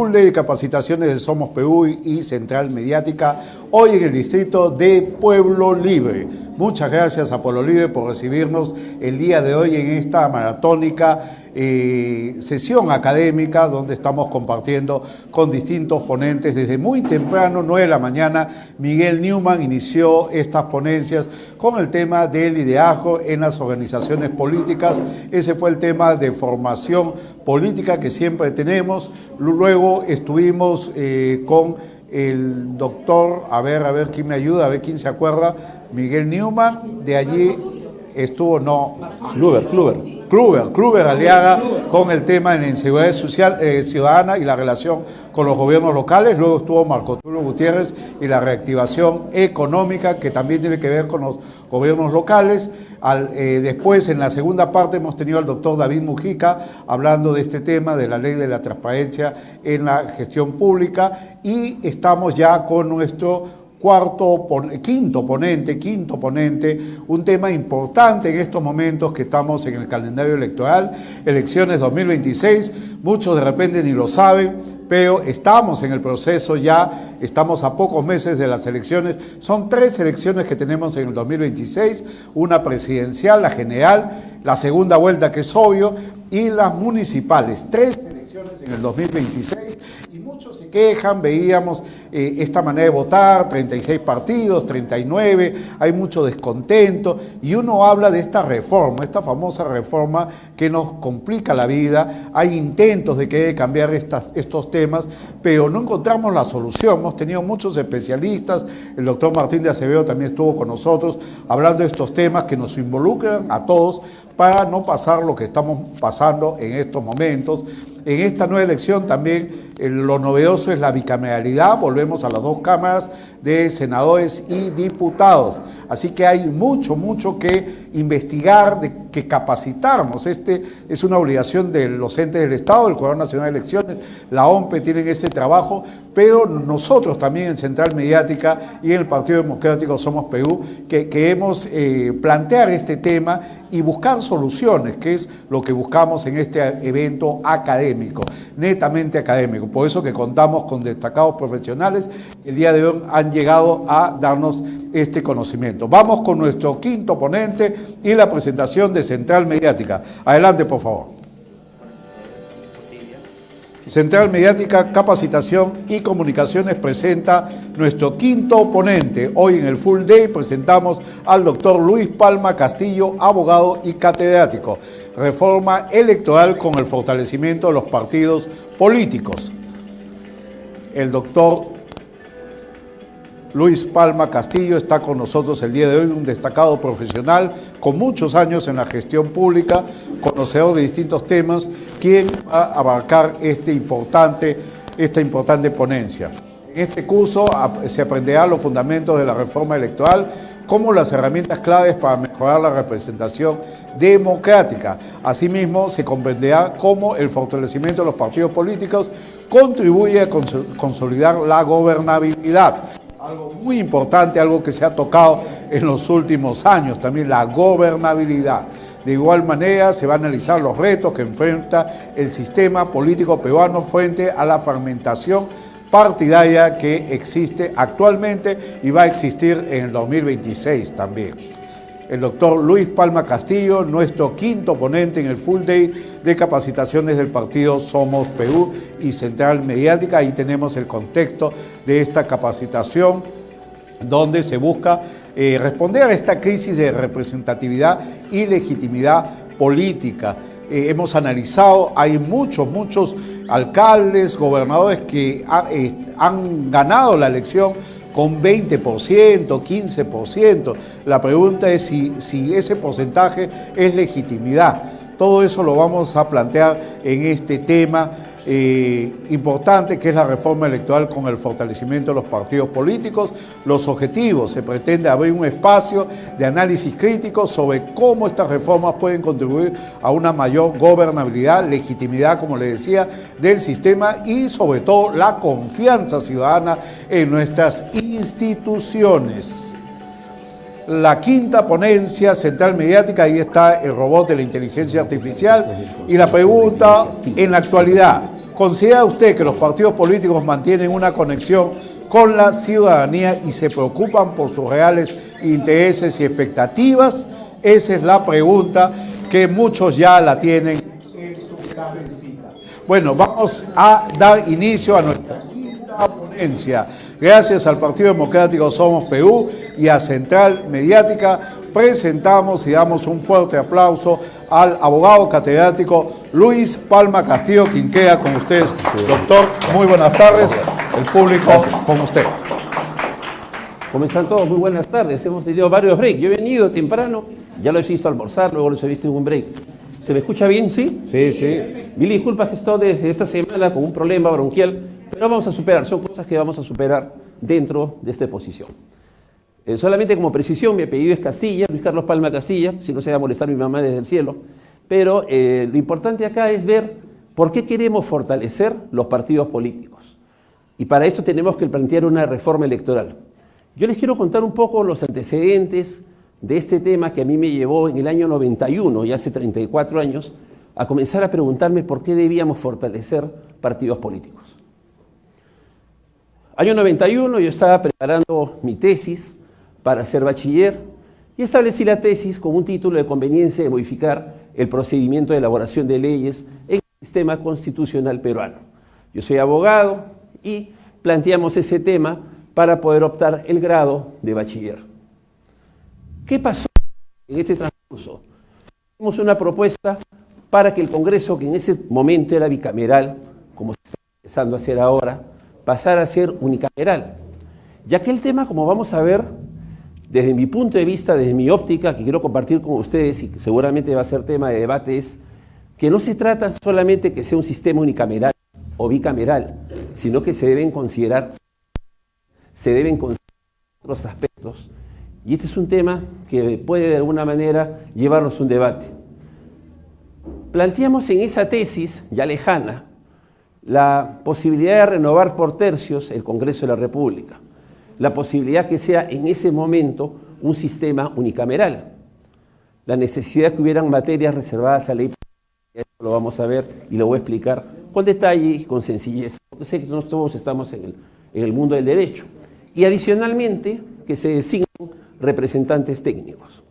Full Day de capacitaciones de Somos Perú y Central Mediática, hoy en el distrito de Pueblo Libre. Muchas gracias a Pueblo Libre por recibirnos el día de hoy en esta maratónica sesión académica donde estamos compartiendo con distintos ponentes. Desde muy temprano, 9 de la mañana, Miguel Newman inició estas ponencias con el tema del liderazgo en las organizaciones políticas. Ese fue el tema de formación política que siempre tenemos. Luego estuvimos con el doctor, a ver quién me ayuda, a ver quién se acuerda, Miguel Newman, de allí estuvo, Kluber Aliaga, con el de la inseguridad social, ciudadana y la relación con los gobiernos locales. Luego estuvo Marco Tulio Gutiérrez y la reactivación económica, que también tiene que ver con los gobiernos locales. Después, en la segunda parte, hemos tenido al doctor David Mujica hablando de este tema, de la ley de la transparencia en la gestión pública, y estamos ya con nuestro quinto ponente, un tema importante en estos momentos que estamos en el calendario electoral, elecciones 2026, muchos de repente ni lo saben, pero estamos en el proceso ya, estamos a pocos meses de las elecciones. Son 3 elecciones que tenemos en el 2026, una presidencial, la general, la segunda vuelta que es obvio, y las municipales, 3 elecciones en el 2026, y muchos se quejan, veíamos esta manera de votar, 36 partidos, 39, hay mucho descontento, y uno habla de esta reforma, esta famosa reforma que nos complica la vida. Hay intentos de querer cambiar estos temas, pero no encontramos la solución. Hemos tenido muchos especialistas, el doctor Martín de Acevedo también estuvo con nosotros hablando de estos temas que nos involucran a todos para no pasar lo que estamos pasando en estos momentos. En esta nueva elección también lo novedoso es la bicameralidad, volvemos a las 2 cámaras de senadores y diputados. Así que hay mucho que investigar, que capacitarnos. Este es una obligación de los entes del Estado, el Jurado Nacional de Elecciones, la OMPE tienen ese trabajo, pero nosotros también en Central Mediática y en el Partido Democrático Somos Perú, que queremos plantear este tema y buscar soluciones, que es lo que buscamos en este evento académico, netamente académico. Por eso que contamos con destacados profesionales que el día de hoy han llegado a darnos este conocimiento. Vamos con nuestro quinto ponente y la presentación de Central Mediática. Adelante, por favor. Central Mediática, Capacitación y Comunicaciones presenta nuestro quinto ponente. Hoy en el Full Day presentamos al doctor Luis Palma Castillo, abogado y catedrático. Reforma electoral con el fortalecimiento de los partidos políticos. El doctor Luis Palma Castillo está con nosotros el día de hoy, un destacado profesional con muchos años en la gestión pública, conocedor de distintos temas, quien va a abarcar esta importante ponencia. En este curso se aprenderá los fundamentos de la reforma electoral, como las herramientas claves para mejorar la representación democrática. Asimismo, se comprenderá cómo el fortalecimiento de los partidos políticos contribuye a consolidar la gobernabilidad. Algo muy importante, algo que se ha tocado en los últimos años, también la gobernabilidad. De igual manera, se va a analizar los retos que enfrenta el sistema político peruano frente a la fragmentación partidaria que existe actualmente y va a existir en el 2026 también. El doctor Luis Palma Castillo, nuestro quinto ponente en el Full Day de capacitaciones del partido Somos Perú y Central Mediática. Ahí tenemos el contexto de esta capacitación, donde se busca responder a esta crisis de representatividad y legitimidad política. Hemos analizado, hay muchos alcaldes, gobernadores que han ganado la elección con 20%, 15%. La pregunta es si ese porcentaje es legitimidad. Todo eso lo vamos a plantear en este tema importante, que es la reforma electoral con el fortalecimiento de los partidos políticos. Los objetivos: se pretende abrir un espacio de análisis crítico sobre cómo estas reformas pueden contribuir a una mayor gobernabilidad, legitimidad, como le decía, del sistema, y sobre todo la confianza ciudadana en nuestras instituciones. La quinta ponencia, Central Mediática, ahí está el robot de la inteligencia artificial. Y la pregunta: en la actualidad, ¿Considera usted que los partidos políticos mantienen una conexión con la ciudadanía y se preocupan por sus reales intereses y expectativas? Esa es la pregunta que muchos ya la tienen en su cabecita. Bueno, vamos a dar inicio a nuestra quinta ponencia. Gracias al Partido Democrático Somos Perú y a Central Mediática, presentamos y damos un fuerte aplauso al abogado catedrático Luis Palma Castillo, quien queda con ustedes. Doctor, muy buenas tardes. El público con usted. ¿Cómo están todos? Muy buenas tardes. Hemos tenido varios breaks. Yo he venido temprano, ya los he visto almorzar, luego los he visto en un break. ¿Se me escucha bien? ¿Sí? Sí, sí. Mil disculpas que estoy desde esta semana con un problema bronquial, pero vamos a superar. Son cosas que vamos a superar dentro de esta exposición. Solamente como precisión, mi apellido es Castilla, Luis Carlos Palma Castilla, si no se va a molestar mi mamá desde el cielo. Pero lo importante acá es ver por qué queremos fortalecer los partidos políticos. Y para esto tenemos que plantear una reforma electoral. Yo les quiero contar un poco los antecedentes de este tema que a mí me llevó en el año 91, ya hace 34 años, a comenzar a preguntarme por qué debíamos fortalecer partidos políticos. Año 91, yo estaba preparando mi tesis para ser bachiller y establecí la tesis con un título de conveniencia de modificar el procedimiento de elaboración de leyes en el sistema constitucional peruano. Yo soy abogado y planteamos ese tema para poder optar el grado de bachiller. ¿Qué pasó en este transcurso? Hicimos una propuesta para que el Congreso, que en ese momento era bicameral, como se está empezando a hacer ahora, pasara a ser unicameral. Ya que el tema, como vamos a ver, desde mi punto de vista, desde mi óptica, que quiero compartir con ustedes y que seguramente va a ser tema de debate, es que no se trata solamente que sea un sistema unicameral o bicameral, sino que se deben considerar otros aspectos. Y este es un tema que puede de alguna manera llevarnos a un debate. Planteamos en esa tesis, ya lejana, la posibilidad de renovar por tercios el Congreso de la República, la posibilidad que sea en ese momento un sistema unicameral, la necesidad que hubieran materias reservadas a ley, eso lo vamos a ver y lo voy a explicar con detalle y con sencillez, porque sé que no todos estamos en el mundo del derecho, y adicionalmente que se designen representantes técnicos.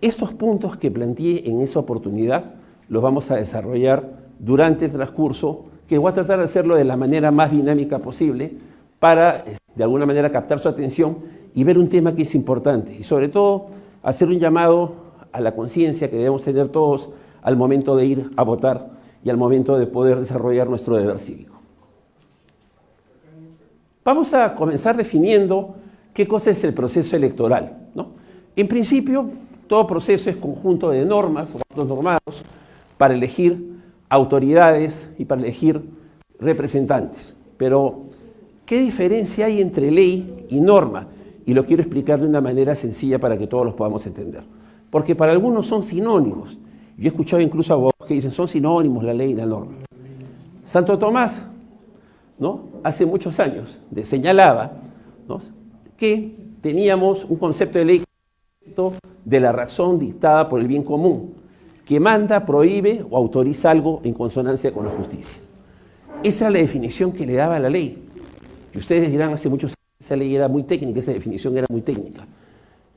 Estos puntos que planteé en esa oportunidad los vamos a desarrollar durante el transcurso, que voy a tratar de hacerlo de la manera más dinámica posible para, de alguna manera, captar su atención y ver un tema que es importante y, sobre todo, hacer un llamado a la conciencia que debemos tener todos al momento de ir a votar y al momento de poder desarrollar nuestro deber cívico. Vamos a comenzar definiendo qué cosa es el proceso electoral, ¿no? En principio, todo proceso es conjunto de normas o actos normados para elegir autoridades y para elegir representantes. Pero, ¿qué diferencia hay entre ley y norma? Y lo quiero explicar de una manera sencilla para que todos los podamos entender. Porque para algunos son sinónimos. Yo he escuchado incluso a abogados que dicen son sinónimos la ley y la norma. Santo Tomás, ¿no?, hace muchos años señalaba, ¿no?, que teníamos un concepto de ley de la razón dictada por el bien común, que manda, prohíbe o autoriza algo en consonancia con la justicia. Esa es la definición que le daba la ley. Y ustedes dirán, hace muchos años esa ley era muy técnica, esa definición era muy técnica.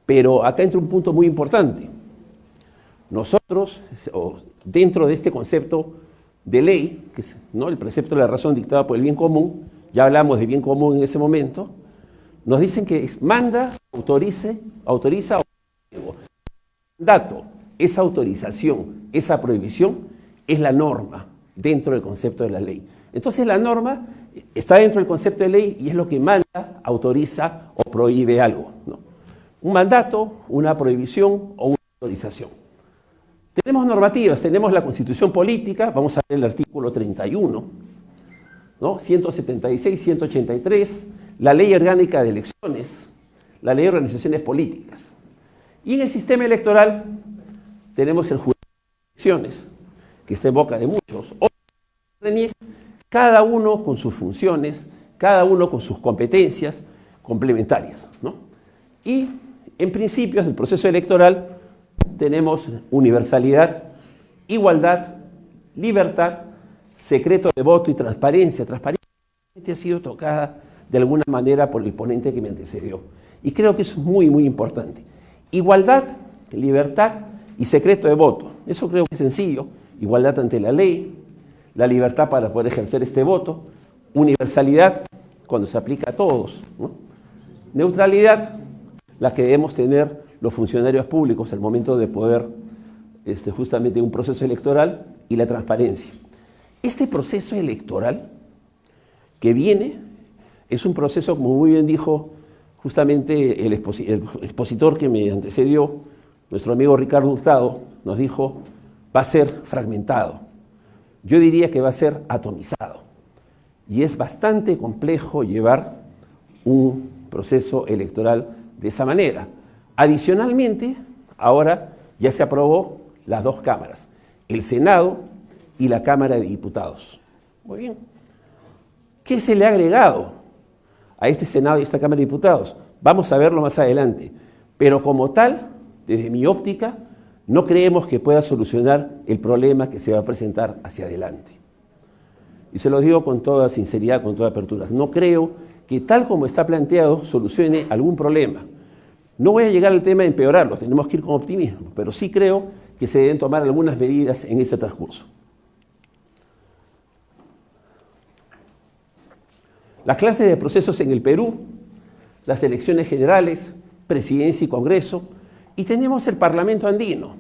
Pero acá entra un punto muy importante. Nosotros, dentro de este concepto de ley, que es, ¿no?, el precepto de la razón dictada por el bien común, ya hablamos de bien común en ese momento, nos dicen que manda, autoriza o mandato. Esa autorización, esa prohibición, es la norma dentro del concepto de la ley. Entonces la norma está dentro del concepto de ley y es lo que manda, autoriza o prohíbe algo, ¿no? Un mandato, una prohibición o una autorización. Tenemos normativas, tenemos la Constitución Política, vamos a ver el artículo 31, ¿no?, 176, 183, la Ley Orgánica de Elecciones, la Ley de Organizaciones Políticas. Y en el sistema electoral tenemos el jurado de elecciones, que está en boca de muchos, cada uno con sus funciones, cada uno con sus competencias complementarias, ¿no? Y en principios del proceso electoral tenemos universalidad, igualdad, libertad, secreto de voto y transparencia. Transparencia ha sido tocada de alguna manera por el ponente que me antecedió. Y creo que es muy, muy importante. Igualdad, libertad y secreto de voto. Eso creo que es sencillo. Igualdad ante la ley, la libertad para poder ejercer este voto, universalidad cuando se aplica a todos, ¿no? Neutralidad, la que debemos tener los funcionarios públicos al momento de poder justamente un proceso electoral, y la transparencia. Este proceso electoral que viene es un proceso, como muy bien dijo justamente el expositor que me antecedió, nuestro amigo Ricardo Hurtado, nos dijo, va a ser fragmentado. Yo diría que va a ser atomizado. Y es bastante complejo llevar un proceso electoral de esa manera. Adicionalmente, ahora ya se aprobó las dos cámaras, el Senado y la Cámara de Diputados. Muy bien. ¿Qué se le ha agregado a este Senado y esta Cámara de Diputados? Vamos a verlo más adelante. Pero como tal, desde mi óptica, no creemos que pueda solucionar el problema que se va a presentar hacia adelante. Y se lo digo con toda sinceridad, con toda apertura. No creo que tal como está planteado solucione algún problema. No voy a llegar al tema de empeorarlo, tenemos que ir con optimismo, pero sí creo que se deben tomar algunas medidas en este transcurso. Las clases de procesos en el Perú, las elecciones generales, presidencia y congreso, y tenemos el Parlamento andino,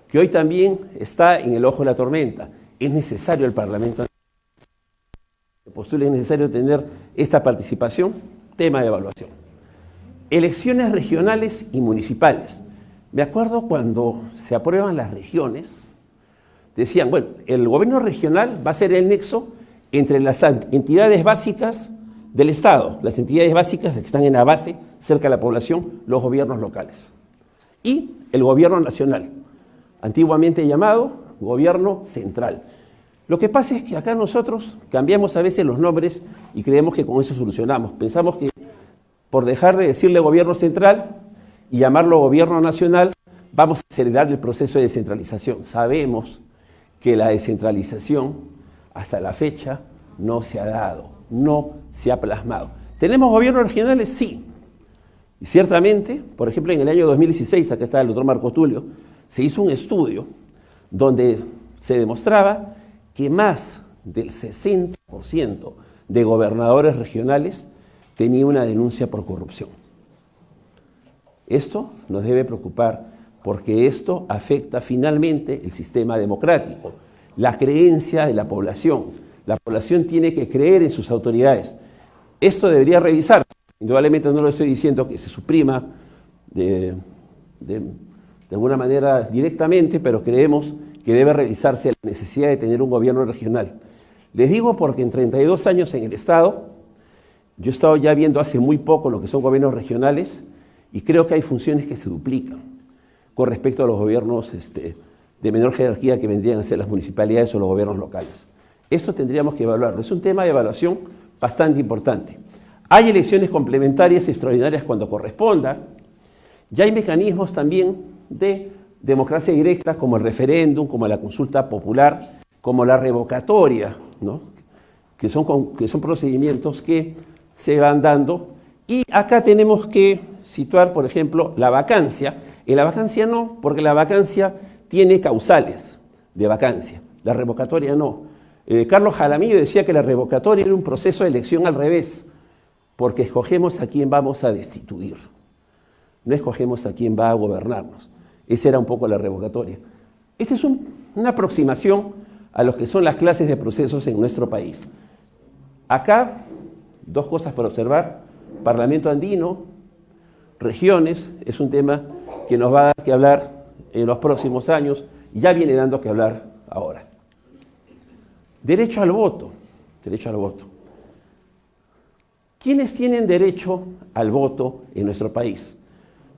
que hoy también está en el ojo de la tormenta. Es necesario el Parlamento andino. Es necesario tener esta participación, tema de evaluación. Elecciones regionales y municipales. Me acuerdo cuando se aprueban las regiones, decían, bueno, el gobierno regional va a ser el nexo entre las entidades básicas del Estado, las entidades básicas que están en la base, cerca de la población, los gobiernos locales. Y el gobierno nacional, antiguamente llamado gobierno central. Lo que pasa es que acá nosotros cambiamos a veces los nombres y creemos que con eso solucionamos. Pensamos que por dejar de decirle gobierno central y llamarlo gobierno nacional, vamos a acelerar el proceso de descentralización. Sabemos que la descentralización hasta la fecha no se ha dado, no se ha plasmado. ¿Tenemos gobiernos regionales? Sí. Y ciertamente, por ejemplo, en el año 2016, acá está el doctor Marco Tulio, se hizo un estudio donde se demostraba que más del 60% de gobernadores regionales tenía una denuncia por corrupción. Esto nos debe preocupar porque esto afecta finalmente el sistema democrático, la creencia de la población. La población tiene que creer en sus autoridades. Esto debería revisarse. Indudablemente no lo estoy diciendo que se suprima de alguna manera directamente, pero creemos que debe revisarse la necesidad de tener un gobierno regional. Les digo porque en 32 años en el Estado, yo he estado ya viendo hace muy poco lo que son gobiernos regionales y creo que hay funciones que se duplican con respecto a los gobiernos de menor jerarquía que vendrían a ser las municipalidades o los gobiernos locales. Esto tendríamos que evaluarlo. Es un tema de evaluación bastante importante. Hay elecciones complementarias y extraordinarias cuando corresponda. Ya hay mecanismos también de democracia directa como el referéndum, como la consulta popular, como la revocatoria, ¿no? que son procedimientos que se van dando. Y acá tenemos que situar, por ejemplo, la vacancia. En la vacancia no, porque la vacancia tiene causales de vacancia. La revocatoria no. Carlos Jaramillo decía que la revocatoria era un proceso de elección al revés, porque escogemos a quién vamos a destituir. No escogemos a quién va a gobernarnos. Esa era un poco la revocatoria. Esta es una aproximación a lo que son las clases de procesos en nuestro país. Acá, dos cosas para observar. Parlamento andino, regiones, es un tema que nos va a dar que hablar en los próximos años y ya viene dando que hablar ahora. Derecho al voto. Derecho al voto. ¿Quiénes tienen derecho al voto en nuestro país?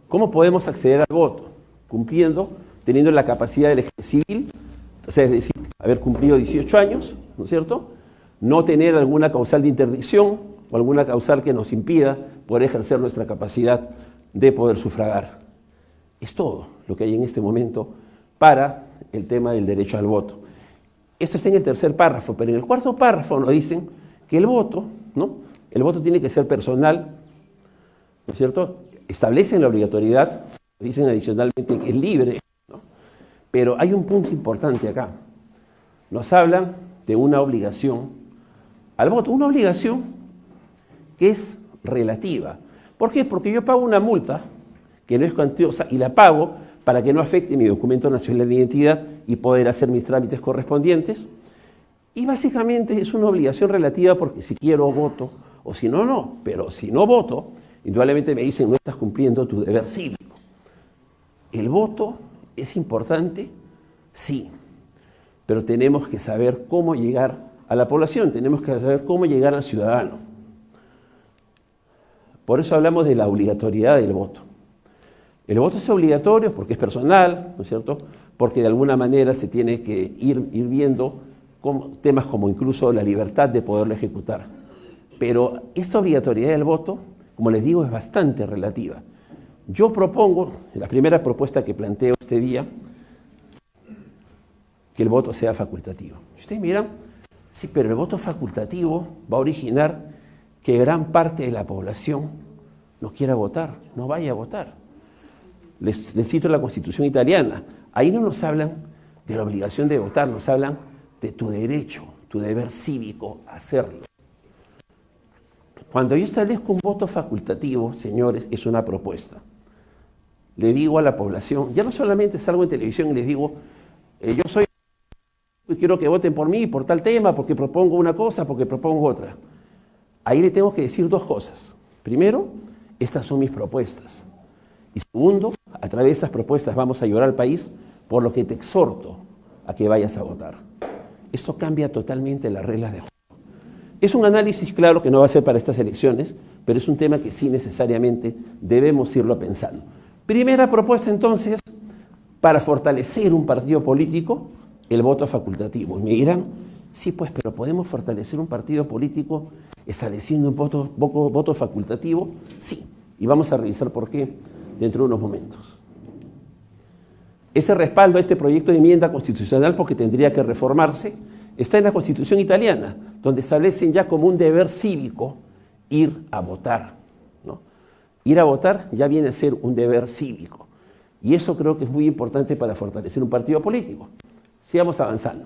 ¿Cómo podemos acceder al voto? Teniendo la capacidad del ejercicio civil, o sea, es decir, haber cumplido 18 años, ¿no es cierto? No tener alguna causal de interdicción o alguna causal que nos impida poder ejercer nuestra capacidad de poder sufragar. Es todo lo que hay en este momento para el tema del derecho al voto. Esto está en el tercer párrafo, pero en el cuarto párrafo nos dicen que el voto, ¿no? El voto tiene que ser personal, ¿no es cierto? Establecen la obligatoriedad, dicen adicionalmente que es libre, ¿no? Pero hay un punto importante acá. Nos hablan de una obligación al voto, una obligación que es relativa. ¿Por qué? Porque yo pago una multa que no es cuantiosa y la pago para que no afecte mi documento nacional de identidad y poder hacer mis trámites correspondientes. Y básicamente es una obligación relativa porque si quiero voto o si no, no. Pero si no voto, indudablemente me dicen no estás cumpliendo tu deber cívico. ¿El voto es importante? Sí. Pero tenemos que saber cómo llegar a la población, tenemos que saber cómo llegar al ciudadano. Por eso hablamos de la obligatoriedad del voto. El voto es obligatorio porque es personal, ¿no es cierto? Porque de alguna manera se tiene que ir viendo temas como incluso la libertad de poderlo ejecutar. Pero esta obligatoriedad del voto, como les digo, es bastante relativa. Yo propongo, la primera propuesta que planteo este día, que el voto sea facultativo. Y ustedes miran, sí, pero el voto facultativo va a originar que gran parte de la población no quiera votar, no vaya a votar. Les cito la Constitución italiana. Ahí no nos hablan de la obligación de votar, nos hablan de tu derecho, tu deber cívico a hacerlo. Cuando yo establezco un voto facultativo, señores, es una propuesta. Le digo a la población, ya no solamente salgo en televisión y les digo, yo soy y quiero que voten por mí, por tal tema, porque propongo una cosa, porque propongo otra. Ahí le tengo que decir dos cosas. Primero, estas son mis propuestas. Y segundo, a través de estas propuestas vamos a ayudar al país, por lo que te exhorto a que vayas a votar. Esto cambia totalmente las reglas de juego. Es un análisis claro que no va a ser para estas elecciones, pero es un tema que sí necesariamente debemos irlo pensando. Primera propuesta entonces, para fortalecer un partido político, el voto facultativo. Y me dirán, sí pues, pero ¿podemos fortalecer un partido político estableciendo un voto facultativo? Sí, y vamos a revisar por qué dentro de unos momentos. Ese respaldo a este proyecto de enmienda constitucional, porque tendría que reformarse, está en la Constitución italiana, donde establecen ya como un deber cívico ir a votar, ¿no? Ir a votar ya viene a ser un deber cívico. Y eso creo que es muy importante para fortalecer un partido político. Sigamos avanzando.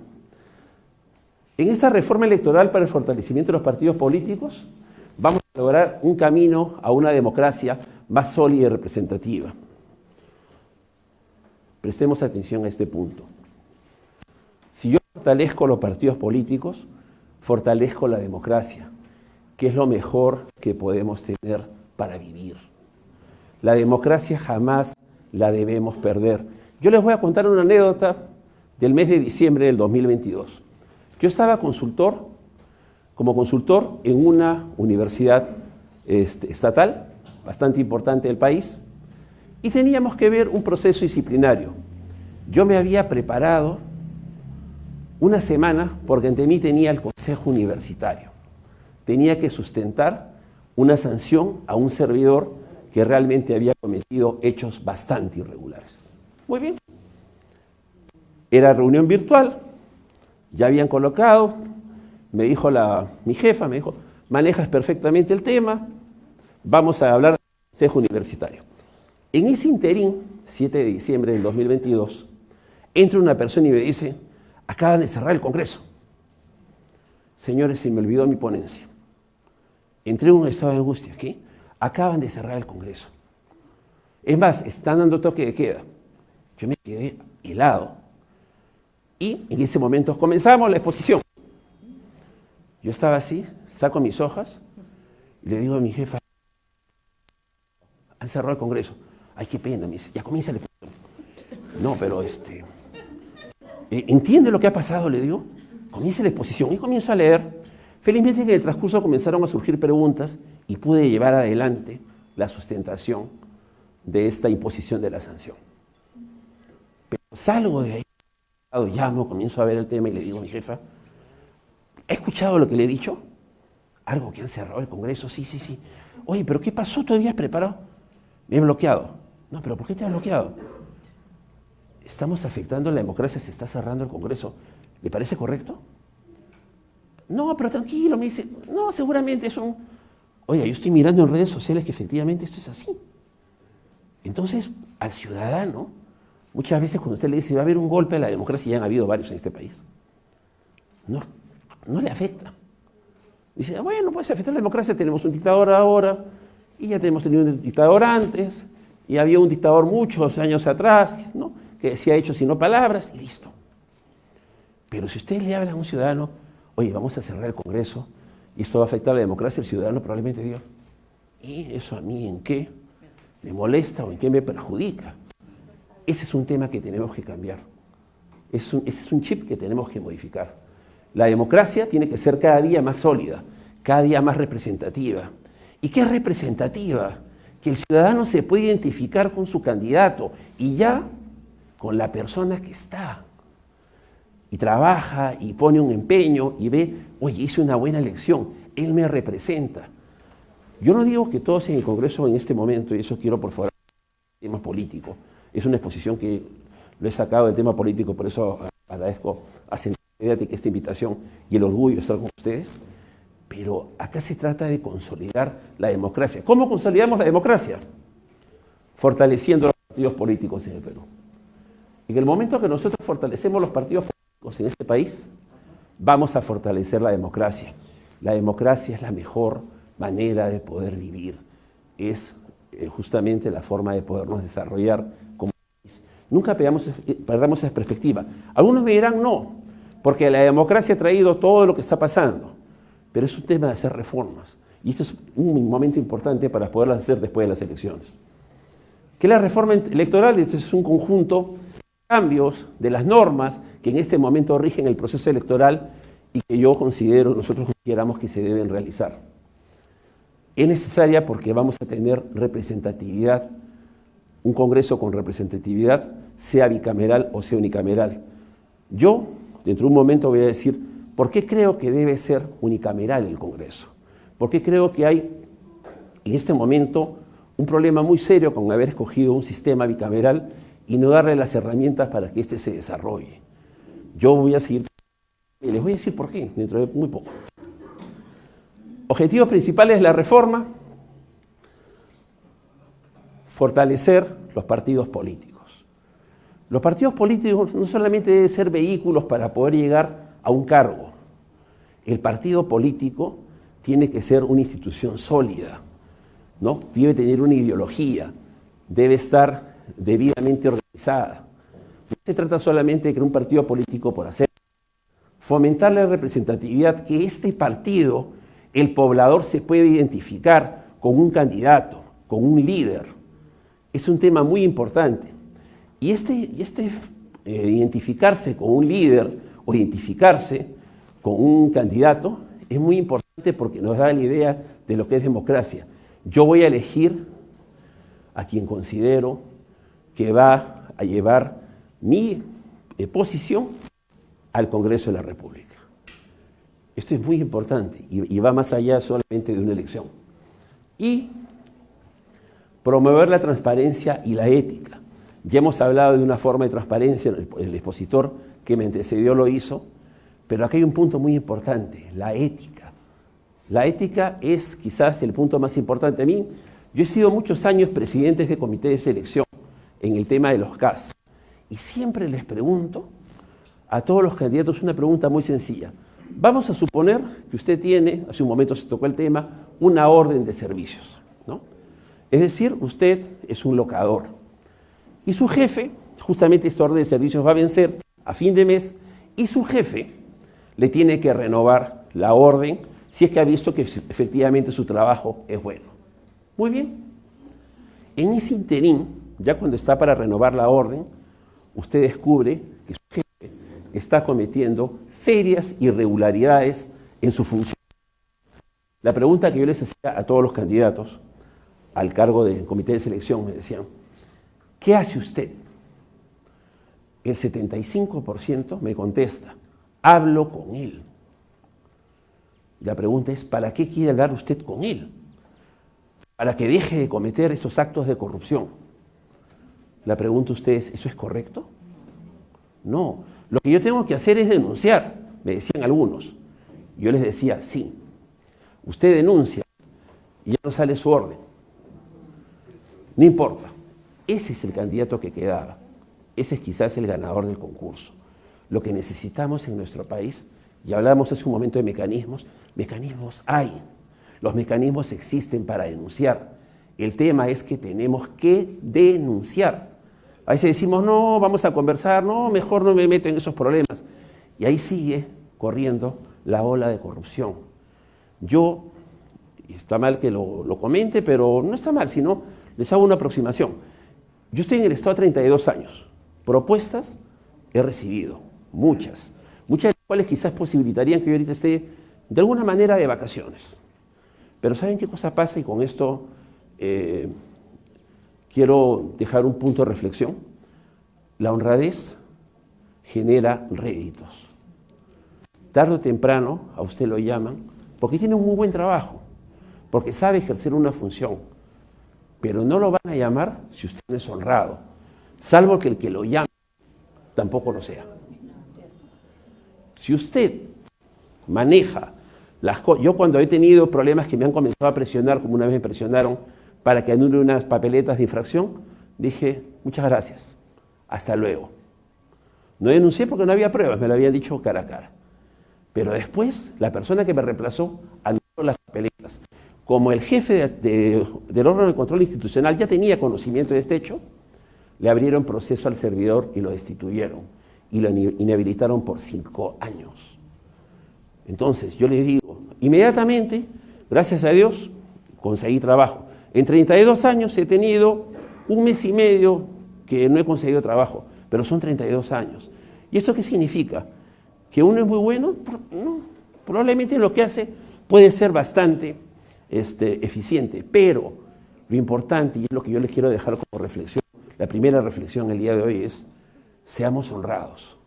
En esta reforma electoral para el fortalecimiento de los partidos políticos, vamos a lograr un camino a una democracia más sólida y representativa. Prestemos atención a este punto. Si yo fortalezco los partidos políticos, fortalezco la democracia, que es lo mejor que podemos tener para vivir. La democracia jamás la debemos perder. Yo les voy a contar una anécdota del mes de diciembre del 2022. Yo estaba como consultor en una universidad estatal, bastante importante del país, y teníamos que ver un proceso disciplinario. Yo me había preparado una semana porque ante mí tenía el consejo universitario. Tenía que sustentar una sanción a un servidor que realmente había cometido hechos bastante irregulares. Muy bien. Era reunión virtual, ya habían colocado, me dijo mi jefa, me dijo, manejas perfectamente el tema, vamos a hablar del consejo universitario. En ese interín, 7 de diciembre del 2022, entra una persona y me dice, acaban de cerrar el Congreso. Señores, se me olvidó mi ponencia. Entré en un estado de angustia. ¿Qué? Acaban de cerrar el Congreso. Es más, están dando toque de queda. Yo me quedé helado. Y en ese momento comenzamos la exposición. Yo estaba así, saco mis hojas y le digo a mi jefa, han cerrado el Congreso. Ay, qué pena, me dice, ya comienza la exposición. No, pero ¿entiende lo que ha pasado? Le digo, comienza la exposición y comienzo a leer. Felizmente en el transcurso comenzaron a surgir preguntas y pude llevar adelante la sustentación de esta imposición de la sanción. Pero salgo de ahí, llamo, comienzo a ver el tema y le digo a mi jefa, ¿ha escuchado lo que le he dicho? Algo que han cerrado el Congreso, sí. Oye, ¿pero qué pasó? ¿Tú habías preparado? Me he bloqueado. No, ¿pero por qué te has bloqueado? Estamos afectando la democracia, se está cerrando el Congreso. ¿Le parece correcto? No, pero tranquilo, me dice, no, seguramente es un... Oiga, yo estoy mirando en redes sociales que efectivamente esto es así. Entonces, al ciudadano, muchas veces cuando usted le dice va a haber un golpe a la democracia, ya han habido varios en este país, no le afecta. Dice, bueno, pues afectar la democracia, tenemos un dictador ahora, y ya tenemos tenido un dictador antes, y había un dictador muchos años atrás, ¿no?, que decía hechos y no palabras, y listo. Pero si usted le habla a un ciudadano, oye, vamos a cerrar el Congreso, y esto va a afectar a la democracia, el ciudadano probablemente diga, ¿y eso a mí en qué me molesta o en qué me perjudica? Ese es un tema que tenemos que cambiar. Ese es un chip que tenemos que modificar. La democracia tiene que ser cada día más sólida, cada día más representativa. ¿Y qué es representativa? Que el ciudadano se puede identificar con su candidato y ya con la persona que está. Y trabaja y pone un empeño y ve, oye, hice una buena elección, él me representa. Yo no digo que todos en el Congreso en este momento, y eso quiero por favor, tema político. Es una exposición que lo he sacado del tema político, por eso agradezco a Centroamérica esta invitación y el orgullo de estar con ustedes. Pero acá se trata de consolidar la democracia. ¿Cómo consolidamos la democracia? Fortaleciendo los partidos políticos en el Perú. En el momento que nosotros fortalecemos los partidos políticos en este país, vamos a fortalecer la democracia. La democracia es la mejor manera de poder vivir. Es justamente la forma de podernos desarrollar como país. Nunca perdamos esa perspectiva. Algunos me dirán no, porque la democracia ha traído todo lo que está pasando. Pero es un tema de hacer reformas. Y este es un momento importante para poderlas hacer después de las elecciones. ¿Qué es la reforma electoral? Esto es un conjunto de cambios de las normas que en este momento rigen el proceso electoral y que nosotros consideramos que se deben realizar. Es necesaria porque vamos a tener representatividad, un Congreso con representatividad, sea bicameral o sea unicameral. Yo, dentro de un momento, voy a decir por qué creo que debe ser unicameral el Congreso. ¿Por qué creo que hay en este momento un problema muy serio con haber escogido un sistema bicameral y no darle las herramientas para que éste se desarrolle? Yo voy a seguir y les voy a decir por qué dentro de muy poco. Objetivos principales de la reforma: fortalecer los partidos políticos. Los partidos políticos no solamente deben ser vehículos para poder llegar a un cargo. El partido político tiene que ser una institución sólida, ¿no? Debe tener una ideología, debe estar debidamente organizada. No se trata solamente de crear un partido político por hacer. Fomentar la representatividad, que este partido, el poblador se puede identificar con un candidato, con un líder. Es un tema muy importante. Y identificarse con un líder o identificarse con un candidato es muy importante porque nos da la idea de lo que es democracia. Yo voy a elegir a quien considero que va a llevar mi posición al Congreso de la República. Esto es muy importante y va más allá solamente de una elección. Y promover la transparencia y la ética. Ya hemos hablado de una forma de transparencia, el expositor que me antecedió lo hizo, pero aquí hay un punto muy importante, la ética. La ética es quizás el punto más importante. A mí, yo he sido muchos años presidente de comité de selección en el tema de los CAS, y siempre les pregunto a todos los candidatos una pregunta muy sencilla. Vamos a suponer que usted tiene, hace un momento se tocó el tema, una orden de servicios, ¿no? Es decir, usted es un locador y su jefe, justamente esta orden de servicios va a vencer a fin de mes y su jefe le tiene que renovar la orden si es que ha visto que efectivamente su trabajo es bueno. Muy bien. En ese interín, ya cuando está para renovar la orden, usted descubre que su jefe está cometiendo serias irregularidades en su función. La pregunta que yo les hacía a todos los candidatos al cargo del comité de selección, me decían, ¿qué hace usted? El 75% me contesta, hablo con él. La pregunta es, ¿para qué quiere hablar usted con él? Para que deje de cometer estos actos de corrupción. La pregunta a usted es, ¿eso es correcto? No, Lo que yo tengo que hacer es denunciar, me decían algunos. Yo les decía, sí, usted denuncia y ya no sale su orden. No importa. Ese es el candidato que quedaba. Ese es quizás el ganador del concurso. Lo que necesitamos en nuestro país, y hablamos hace un momento de mecanismos hay. Los mecanismos existen para denunciar. El tema es que tenemos que denunciar. A veces decimos, no, vamos a conversar, no, mejor no me meto en esos problemas. Y ahí sigue corriendo la ola de corrupción. Yo, y está mal que lo comente, pero no está mal, sino les hago una aproximación. Yo estoy en el Estado 32 años. Propuestas he recibido, muchas de las cuales quizás posibilitarían que yo ahorita esté de alguna manera de vacaciones. Pero ¿saben qué cosa pasa? Y con esto quiero dejar un punto de reflexión. La honradez genera réditos. Tarde o temprano a usted lo llaman porque tiene un muy buen trabajo, porque sabe ejercer una función, pero no lo van a llamar si usted no es honrado, salvo que el que lo llame tampoco lo sea. Si usted maneja las cosas, yo cuando he tenido problemas que me han comenzado a presionar, como una vez me presionaron para que anule unas papeletas de infracción, dije, muchas gracias, hasta luego. No denuncié porque no había pruebas, me lo habían dicho cara a cara. Pero después, la persona que me reemplazó anuló las papeletas. Como el jefe del órgano de control institucional ya tenía conocimiento de este hecho, le abrieron proceso al servidor y lo destituyeron y lo inhabilitaron por 5 años. Entonces, yo les digo, inmediatamente, gracias a Dios, conseguí trabajo. En 32 años he tenido 1 mes y medio que no he conseguido trabajo, pero son 32 años. ¿Y esto qué significa? ¿Que uno es muy bueno? No, probablemente lo que hace puede ser bastante eficiente, pero lo importante, y es lo que yo les quiero dejar como reflexión, la primera reflexión el día de hoy es, seamos honrados,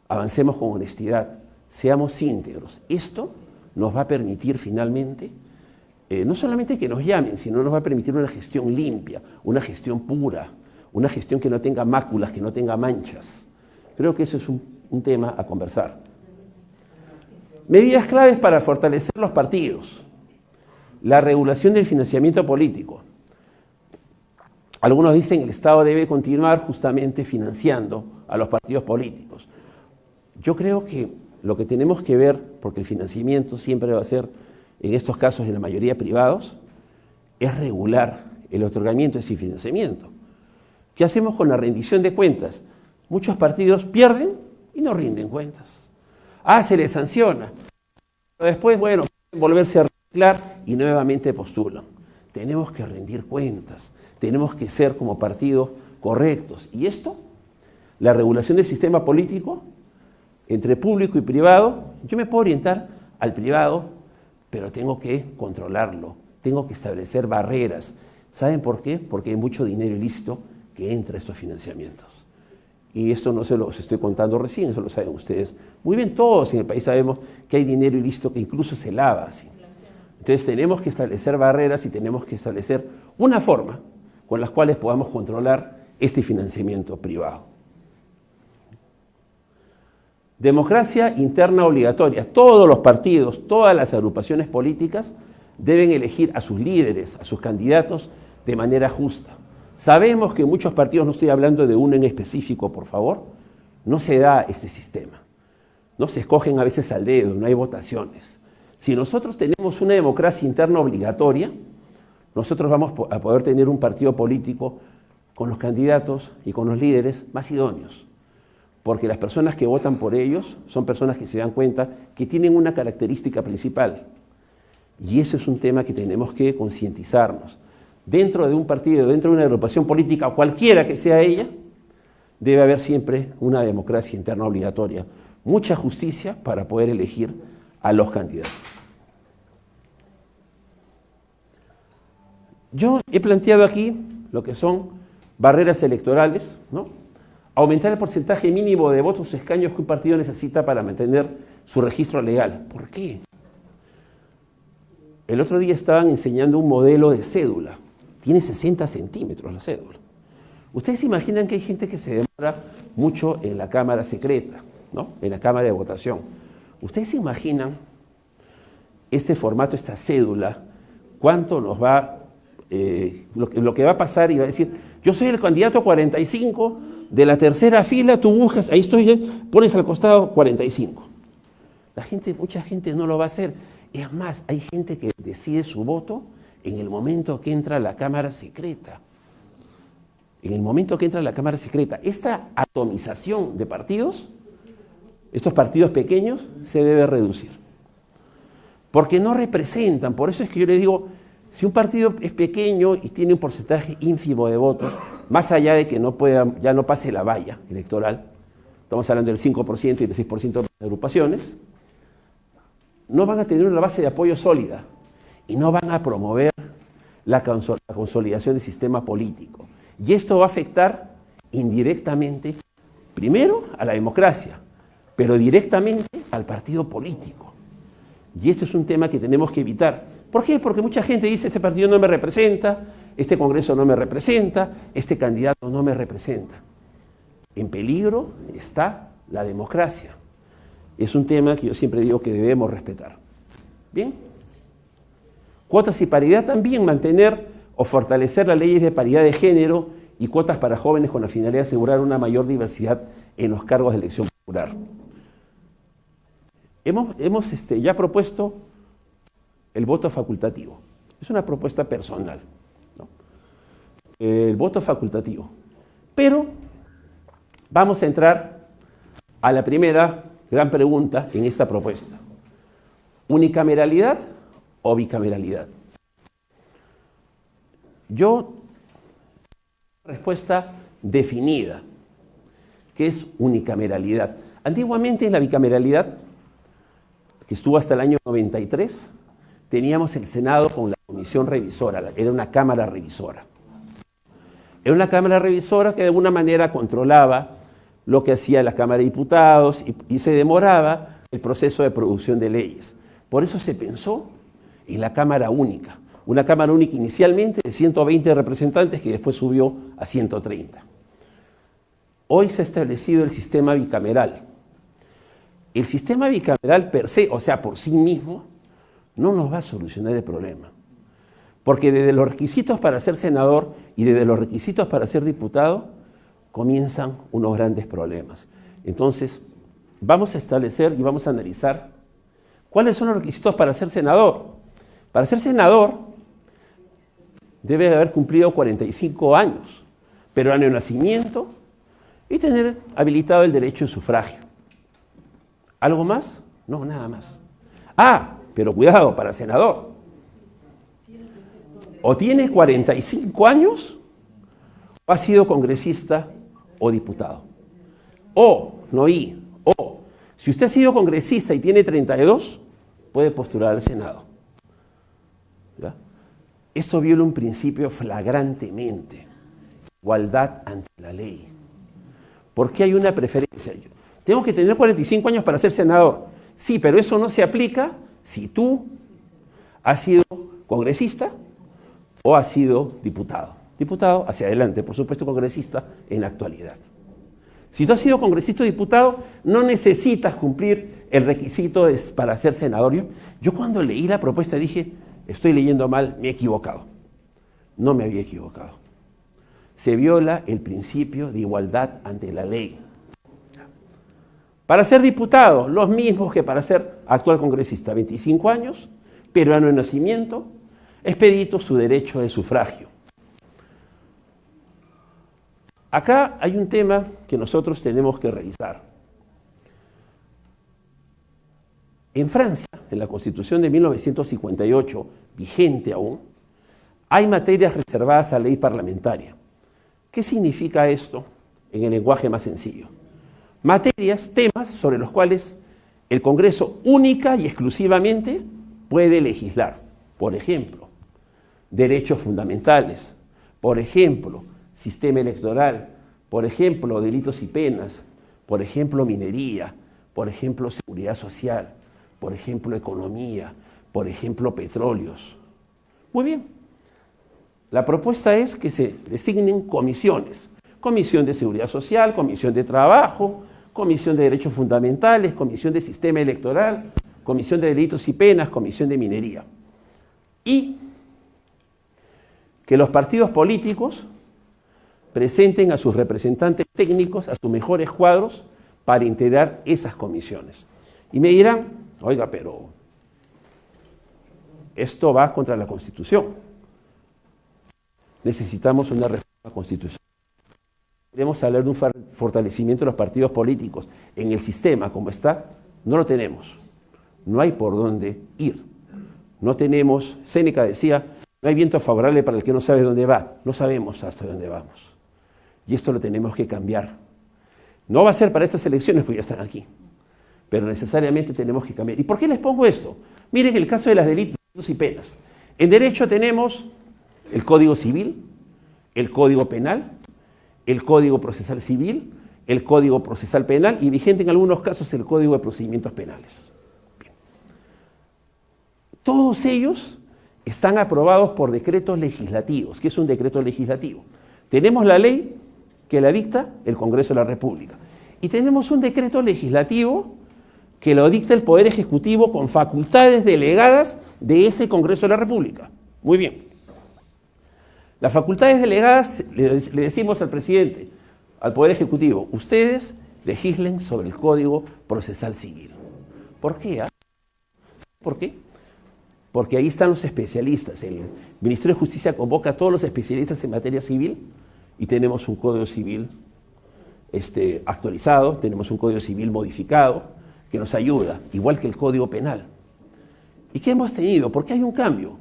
avancemos con honestidad, seamos íntegros. Esto nos va a permitir finalmente, no solamente que nos llamen, sino nos va a permitir una gestión limpia, una gestión pura, una gestión que no tenga máculas, que no tenga manchas. Creo que eso es un tema a conversar. Medidas claves para fortalecer los partidos. La regulación del financiamiento político. Algunos dicen que el Estado debe continuar justamente financiando a los partidos políticos. Yo creo que lo que tenemos que ver, porque el financiamiento siempre va a ser, en estos casos en la mayoría privados, es regular el otorgamiento de ese financiamiento. ¿Qué hacemos con la rendición de cuentas? Muchos partidos pierden y no rinden cuentas. Se les sanciona. Pero después, bueno, volverse a reciclar y nuevamente postulan. Tenemos que rendir cuentas, tenemos que ser como partidos correctos. ¿Y esto? La regulación del sistema político entre público y privado, yo me puedo orientar al privado, pero tengo que controlarlo, tengo que establecer barreras. ¿Saben por qué? Porque hay mucho dinero ilícito que entra a estos financiamientos. Y esto no se los estoy contando recién, eso lo saben ustedes. Muy bien, todos en el país sabemos que hay dinero ilícito que incluso se lava así. Entonces tenemos que establecer barreras y tenemos que establecer una forma con las cuales podamos controlar este financiamiento privado. Democracia interna obligatoria. Todos los partidos, todas las agrupaciones políticas deben elegir a sus líderes, a sus candidatos de manera justa. Sabemos que muchos partidos, no estoy hablando de uno en específico, por favor, no se da este sistema. No se escogen a veces al dedo, no hay votaciones. Si nosotros tenemos una democracia interna obligatoria, nosotros vamos a poder tener un partido político con los candidatos y con los líderes más idóneos. Porque las personas que votan por ellos son personas que se dan cuenta que tienen una característica principal. Y eso es un tema que tenemos que concientizarnos. Dentro de un partido, dentro de una agrupación política, cualquiera que sea ella, debe haber siempre una democracia interna obligatoria. Mucha justicia para poder elegir a los candidatos. Yo he planteado aquí lo que son barreras electorales, ¿no? Aumentar el porcentaje mínimo de votos o escaños que un partido necesita para mantener su registro legal. ¿Por qué? El otro día estaban enseñando un modelo de cédula. Tiene 60 centímetros la cédula. Ustedes se imaginan que hay gente que se demora mucho en la cámara secreta. ¿no? En la Cámara de Votación. ¿Ustedes se imaginan este formato, esta cédula, cuánto nos va, lo que va a pasar? Y va a decir, yo soy el candidato 45 de la tercera fila, tú buscas, ahí estoy, pones al costado 45. Mucha gente no lo va a hacer. Es más, hay gente que decide su voto en el momento que entra a la Cámara Secreta. En el momento que entra a la Cámara Secreta. Esta atomización de partidos, estos partidos pequeños, se debe reducir. Porque no representan, por eso es que yo le digo, si un partido es pequeño y tiene un porcentaje ínfimo de votos, más allá de que ya no pase la valla electoral, estamos hablando del 5% y del 6% de las agrupaciones, no van a tener una base de apoyo sólida y no van a promover la consolidación del sistema político. Y esto va a afectar indirectamente, primero, a la democracia, pero directamente al partido político. Y este es un tema que tenemos que evitar. ¿Por qué? Porque mucha gente dice, este partido no me representa, este congreso no me representa, este candidato no me representa. En peligro está la democracia. Es un tema que yo siempre digo que debemos respetar. ¿Bien? Cuotas y paridad también, mantener o fortalecer las leyes de paridad de género y cuotas para jóvenes con la finalidad de asegurar una mayor diversidad en los cargos de elección popular. Hemos ya propuesto el voto facultativo. Es una propuesta personal, ¿no? El voto facultativo. Pero vamos a entrar a la primera gran pregunta en esta propuesta. ¿Unicameralidad o bicameralidad? Yo, respuesta definida, que es unicameralidad. Antiguamente en la bicameralidad, que estuvo hasta el año 93, teníamos el Senado con la comisión revisora, era una cámara revisora. Era una cámara revisora que de alguna manera controlaba lo que hacía la Cámara de Diputados y se demoraba el proceso de producción de leyes. Por eso se pensó en la Cámara Única. Una Cámara Única inicialmente de 120 representantes que después subió a 130. Hoy se ha establecido el sistema bicameral. El sistema bicameral per se, o sea, por sí mismo, no nos va a solucionar el problema. Porque desde los requisitos para ser senador y desde los requisitos para ser diputado, comienzan unos grandes problemas. Entonces, vamos a establecer y vamos a analizar cuáles son los requisitos para ser senador. Para ser senador, debe haber cumplido 45 años, pero año de nacimiento, y tener habilitado el derecho de sufragio. ¿Algo más? No, nada más. Pero cuidado, para senador. O tiene 45 años, o ha sido congresista o diputado. Si usted ha sido congresista y tiene 32, puede postular al Senado. ¿Ya? Esto viola un principio flagrantemente. Igualdad ante la ley. ¿Por qué hay una preferencia? Tengo que tener 45 años para ser senador. Sí, pero eso no se aplica si tú has sido congresista o has sido diputado. Diputado hacia adelante, por supuesto congresista en la actualidad. Si tú has sido congresista o diputado, no necesitas cumplir el requisito para ser senador. Yo cuando leí la propuesta dije, estoy leyendo mal, me he equivocado. No me había equivocado. Se viola el principio de igualdad ante la ley. Para ser diputado, los mismos que para ser actual congresista, 25 años, peruano de nacimiento, expedito su derecho de sufragio. Acá hay un tema que nosotros tenemos que revisar. En Francia, en la Constitución de 1958, vigente aún, hay materias reservadas a ley parlamentaria. ¿Qué significa esto en el lenguaje más sencillo? Materias, temas sobre los cuales el Congreso única y exclusivamente puede legislar. Por ejemplo, derechos fundamentales. Por ejemplo, sistema electoral. Por ejemplo, delitos y penas. Por ejemplo, minería. Por ejemplo, seguridad social. Por ejemplo, economía. Por ejemplo, petróleos. Muy bien. La propuesta es que se designen comisiones. Comisión de Seguridad Social, Comisión de Trabajo, Comisión de Derechos Fundamentales, Comisión de Sistema Electoral, Comisión de Delitos y Penas, Comisión de Minería. Y que los partidos políticos presenten a sus representantes técnicos, a sus mejores cuadros, para integrar esas comisiones. Y me dirán, oiga, pero esto va contra la Constitución. Necesitamos una reforma constitucional. Queremos hablar de un fortalecimiento de los partidos políticos. En el sistema como está, no lo tenemos. No hay por dónde ir. No tenemos, Séneca decía, no hay viento favorable para el que no sabe dónde va. No sabemos hasta dónde vamos. Y esto lo tenemos que cambiar. No va a ser para estas elecciones, porque ya están aquí. Pero necesariamente tenemos que cambiar. ¿Y por qué les pongo esto? Miren el caso de las delitos y penas. En derecho tenemos el Código Civil, el Código Penal, el Código Procesal Civil, el Código Procesal Penal y vigente en algunos casos el Código de Procedimientos Penales. Bien. Todos ellos están aprobados por decretos legislativos. ¿Qué es un decreto legislativo? Tenemos la ley que la dicta el Congreso de la República y tenemos un decreto legislativo que lo dicta el Poder Ejecutivo con facultades delegadas de ese Congreso de la República. Muy bien. Las facultades delegadas le decimos al presidente, al Poder Ejecutivo, ustedes legislen sobre el Código Procesal Civil. ¿Por qué? ¿Por qué? Porque ahí están los especialistas. El Ministerio de Justicia convoca a todos los especialistas en materia civil y tenemos un Código Civil actualizado, tenemos un Código Civil modificado que nos ayuda, igual que el Código Penal. ¿Y qué hemos tenido? ¿Por qué hay un cambio?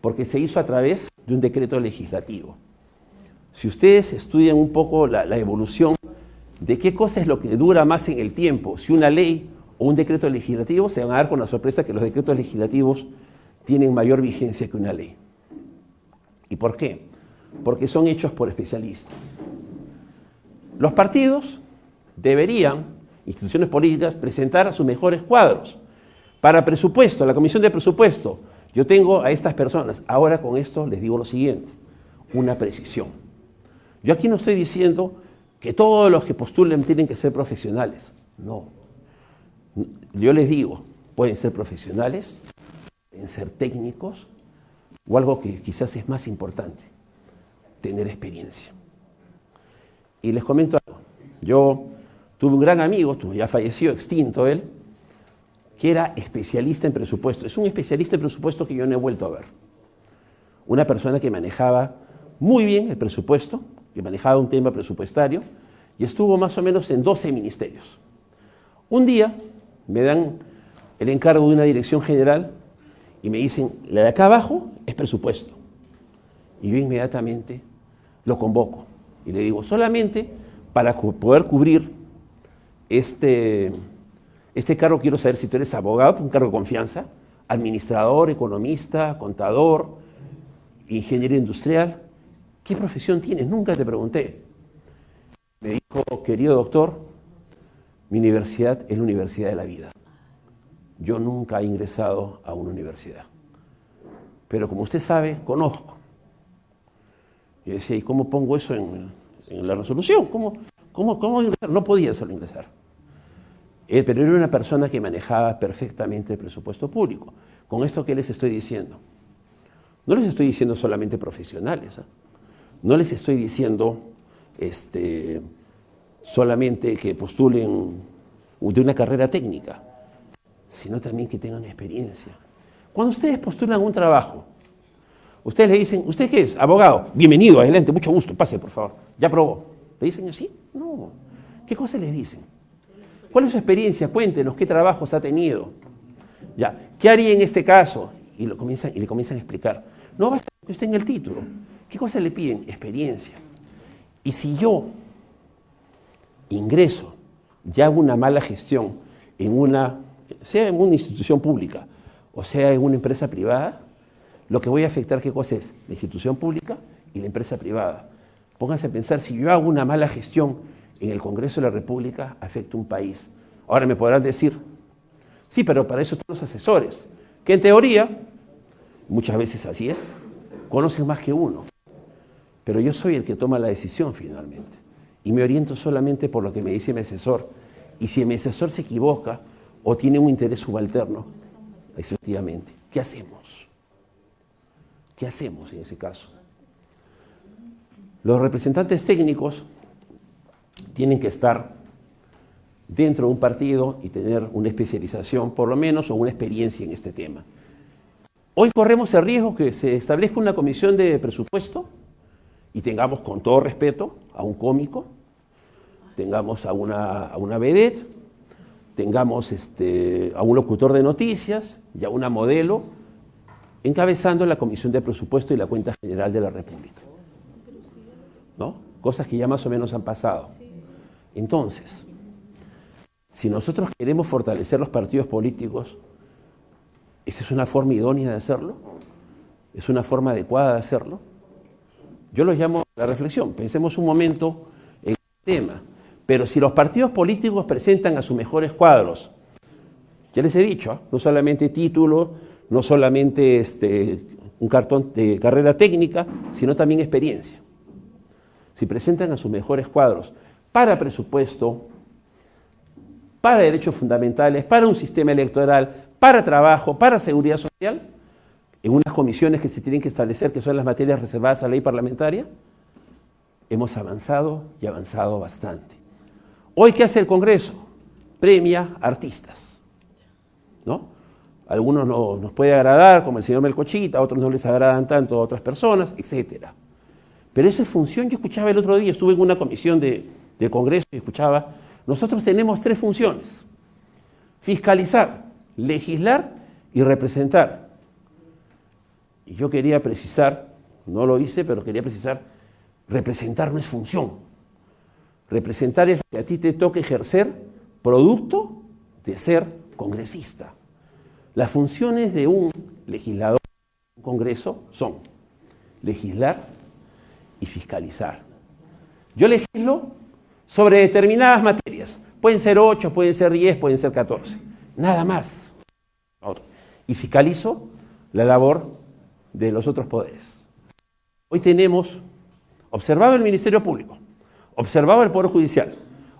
Porque se hizo a través de un decreto legislativo. Si ustedes estudian un poco la evolución de qué cosa es lo que dura más en el tiempo, si una ley o un decreto legislativo, se van a dar con la sorpresa que los decretos legislativos tienen mayor vigencia que una ley. ¿Y por qué? Porque son hechos por especialistas. Los partidos deberían, instituciones políticas, presentar a sus mejores cuadros. Para presupuesto, la Comisión de Presupuesto, yo tengo a estas personas. Ahora con esto les digo lo siguiente, una precisión. Yo aquí no estoy diciendo que todos los que postulen tienen que ser profesionales. No. Yo les digo, pueden ser profesionales, pueden ser técnicos, o algo que quizás es más importante, tener experiencia. Y les comento algo. Yo tuve un gran amigo, ya falleció, extinto él, que era especialista en presupuesto. Es un especialista en presupuesto que yo no he vuelto a ver. Una persona que manejaba muy bien el presupuesto, que manejaba un tema presupuestario, y estuvo más o menos en 12 ministerios. Un día me dan el encargo de una dirección general y me dicen, la de acá abajo es presupuesto. Y yo inmediatamente lo convoco y le digo, solamente para poder cubrir este cargo quiero saber si tú eres abogado, un cargo de confianza, administrador, economista, contador, ingeniero industrial. ¿Qué profesión tienes? Nunca te pregunté. Me dijo, querido doctor, mi universidad es la universidad de la vida. Yo nunca he ingresado a una universidad. Pero como usted sabe, conozco. Yo decía, ¿y cómo pongo eso en la resolución? ¿Cómo ingresar? No podía solo ingresar. Pero era una persona que manejaba perfectamente el presupuesto público. Con esto, ¿qué les estoy diciendo? No les estoy diciendo solamente profesionales. No les estoy diciendo solamente que postulen de una carrera técnica, sino también que tengan experiencia. Cuando ustedes postulan un trabajo, ustedes le dicen, ¿usted qué es? Abogado. Bienvenido, adelante, mucho gusto, pase por favor. ¿Ya aprobó? ¿Le dicen así? No. ¿Qué cosas les dicen? ¿Cuál es su experiencia? Cuéntenos qué trabajos ha tenido. Ya, ¿qué haría en este caso? Y le comienzan a explicar. No basta que esté en el título. ¿Qué cosas le piden? Experiencia. Y si yo ingreso, ya hago una mala gestión sea en una institución pública o sea en una empresa privada, lo que voy a afectar, ¿qué cosa es? La institución pública y la empresa privada. Pónganse a pensar, si yo hago una mala gestión en el Congreso de la República, afecta un país. Ahora me podrán decir, sí, pero para eso están los asesores, que en teoría, muchas veces así es, conocen más que uno. Pero yo soy el que toma la decisión finalmente. y me oriento solamente por lo que me dice mi asesor. Y si mi asesor se equivoca o tiene un interés subalterno, efectivamente, ¿qué hacemos? ¿Qué hacemos en ese caso? Los representantes técnicos tienen que estar dentro de un partido y tener una especialización, por lo menos, o una experiencia en este tema. Hoy corremos el riesgo que se establezca una comisión de presupuesto y tengamos, con todo respeto, a un cómico, tengamos a una vedette, tengamos a un locutor de noticias y a una modelo encabezando la comisión de presupuesto y la cuenta general de la República, ¿no? Cosas que ya más o menos han pasado. Entonces, si nosotros queremos fortalecer los partidos políticos, ¿esa es una forma idónea de hacerlo? ¿Es una forma adecuada de hacerlo? Yo lo llamo a la reflexión. Pensemos un momento en el tema. Pero si los partidos políticos presentan a sus mejores cuadros, ya les he dicho, no solamente título, no solamente un cartón de carrera técnica, sino también experiencia. Si presentan a sus mejores cuadros para presupuesto, para derechos fundamentales, para un sistema electoral, para trabajo, para seguridad social, en unas comisiones que se tienen que establecer, que son las materias reservadas a la ley parlamentaria, hemos avanzado y avanzado bastante. Hoy, ¿qué hace el Congreso? Premia artistas, ¿no? A algunos no nos puede agradar, como el señor Melcochita, a otros no les agradan tanto a otras personas, etc. Pero esa es función. Yo escuchaba el otro día, estuve en una comisión de Congreso y escuchaba, nosotros tenemos 3 funciones: fiscalizar, legislar y representar. Y yo quería precisar, no lo hice, pero quería precisar, representar no es función. Representar es lo que a ti te toca ejercer producto de ser congresista. Las funciones de un legislador en un Congreso son legislar y fiscalizar. Yo legislo sobre determinadas materias. Pueden ser 8, pueden ser 10, pueden ser 14. Nada más. Y fiscalizo la labor de los otros poderes. Hoy tenemos, observado el Ministerio Público, observado el Poder Judicial,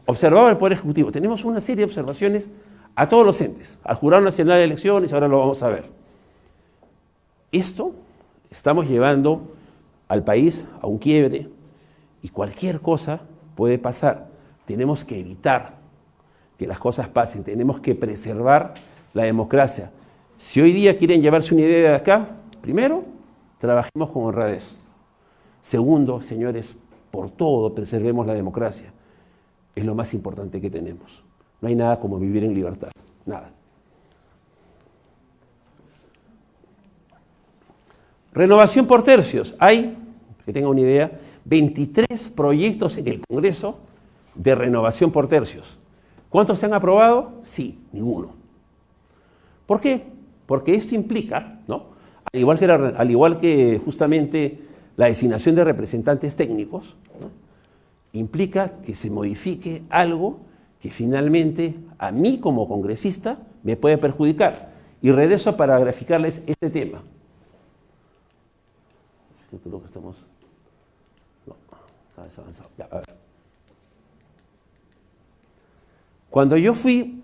observado el Poder Ejecutivo, tenemos una serie de observaciones a todos los entes, al Jurado Nacional de Elecciones, ahora lo vamos a ver. Esto estamos llevando al país a un quiebre y cualquier cosa puede pasar. Tenemos que evitar que las cosas pasen, tenemos que preservar la democracia. Si hoy día quieren llevarse una idea de acá, primero, trabajemos con honradez. Segundo, señores, por todo preservemos la democracia. Es lo más importante que tenemos. No hay nada como vivir en libertad, nada. Renovación por tercios. Hay, que tengan una idea, 23 proyectos en el Congreso de renovación por tercios. ¿Cuántos se han aprobado? Sí, ninguno. ¿Por qué? Porque esto implica, ¿no? Al igual que justamente la designación de representantes técnicos, ¿no? Implica que se modifique algo que finalmente a mí como congresista me puede perjudicar. Y regreso para graficarles este tema. Creo que estamos... No, está avanzado. Ya, a ver. Cuando yo fui,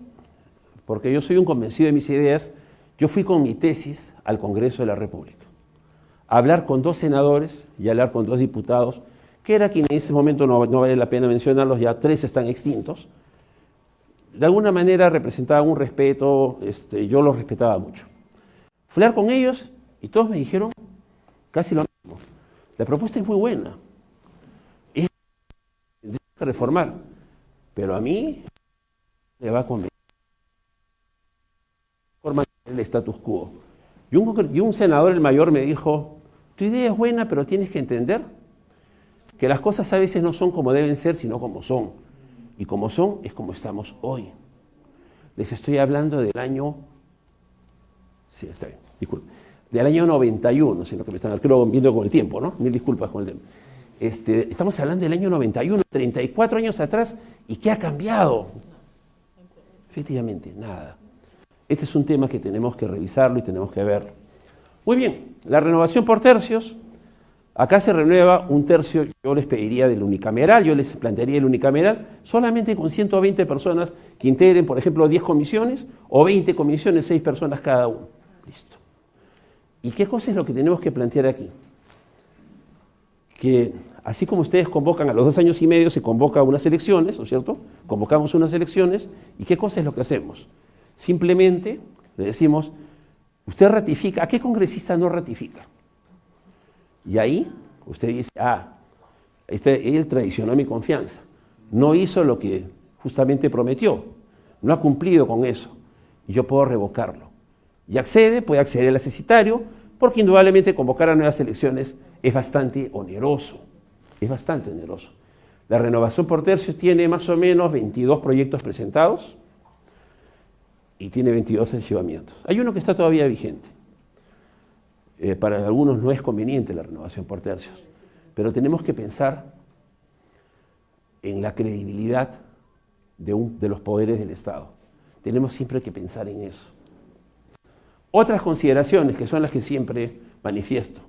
porque yo soy un convencido de mis ideas, yo fui con mi tesis al Congreso de la República. A hablar con 2 senadores y a hablar con 2 diputados, que era quien en ese momento no vale la pena mencionarlos, ya 3 están extintos. De alguna manera representaban un respeto, yo los respetaba mucho. Fui a hablar con ellos y todos me dijeron casi lo mismo. La propuesta es muy buena. Tendría que reformar, pero a mí le va a convenir por mantener el status quo. Y un senador, el mayor, me dijo, tu idea es buena, pero tienes que entender que las cosas a veces no son como deben ser, sino como son. Y como son, es como estamos hoy. Les estoy hablando del año... Sí, está bien, disculpe. Del año 91, sino que me están creo, viendo con el tiempo, ¿no? Mil disculpas con el tiempo. Estamos hablando del año 91, 34 años atrás, ¿y qué ha cambiado? Efectivamente, nada. Este es un tema que tenemos que revisarlo y tenemos que ver. Muy bien, la renovación por tercios Acá se renueva un tercio, yo les pediría del unicameral, yo les plantearía el unicameral, solamente con 120 personas que integren, por ejemplo, 10 comisiones o 20 comisiones, 6 personas cada uno. Listo. ¿Y qué cosa es lo que tenemos que plantear aquí? Que así como ustedes convocan a los 2 años y medio, se convoca unas elecciones, ¿no es cierto? Convocamos unas elecciones, ¿y qué cosa es lo que hacemos? Simplemente le decimos, usted ratifica, ¿a qué congresista no ratifica? Y ahí usted dice, él traicionó mi confianza, no hizo lo que justamente prometió, no ha cumplido con eso, y yo puedo revocarlo. Y puede acceder al cesitario, porque indudablemente convocar a nuevas elecciones es bastante oneroso, La renovación por tercios tiene más o menos 22 proyectos presentados y tiene 22 archivamientos. Hay uno que está todavía vigente. Para algunos no es conveniente la renovación por tercios, pero tenemos que pensar en la credibilidad de los poderes del Estado. Tenemos siempre que pensar en eso. Otras consideraciones, que son las que siempre manifiesto: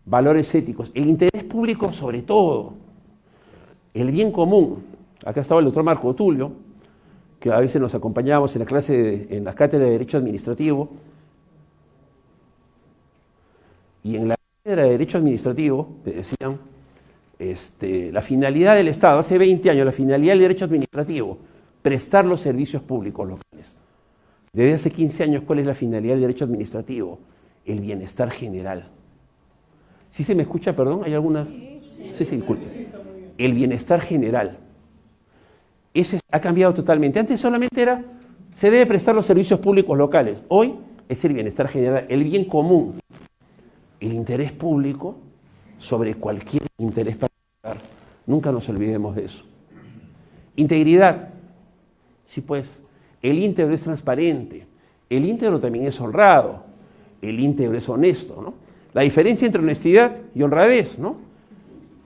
valores éticos, el interés público sobre todo, el bien común. Acá estaba el doctor Marco Tulio, que a veces nos acompañábamos en la clase, en las cátedras de Derecho Administrativo, y en la cátedra de Derecho Administrativo te decían, la finalidad del Estado, hace 20 años, la finalidad del derecho administrativo, prestar los servicios públicos locales. Desde hace 15 años, ¿cuál es la finalidad del derecho administrativo? El bienestar general. ¿Sí se me escucha, perdón? ¿Hay alguna? Sí, disculpe. El bienestar general. Ese ha cambiado totalmente. Antes solamente se debe prestar los servicios públicos locales. Hoy es el bienestar general, el bien común. El interés público sobre cualquier interés particular. Nunca nos olvidemos de eso. Integridad. Sí, pues, el íntegro es transparente. El íntegro también es honrado. El íntegro es honesto, ¿no? La diferencia entre honestidad y honradez, ¿no?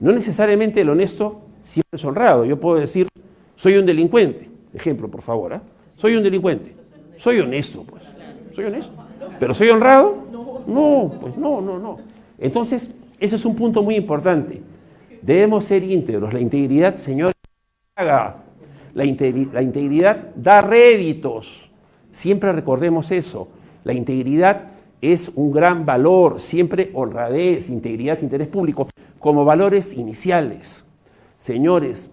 No necesariamente el honesto siempre es honrado. Yo puedo decir, soy un delincuente. Ejemplo, por favor, soy un delincuente. Soy honesto, pues. Soy honesto. ¿Pero soy honrado? No, pues no. Entonces, ese es un punto muy importante. Debemos ser íntegros. La integridad, señores, la integridad da réditos. Siempre recordemos eso. La integridad es un gran valor. Siempre honradez, integridad, interés público, como valores iniciales. Señores,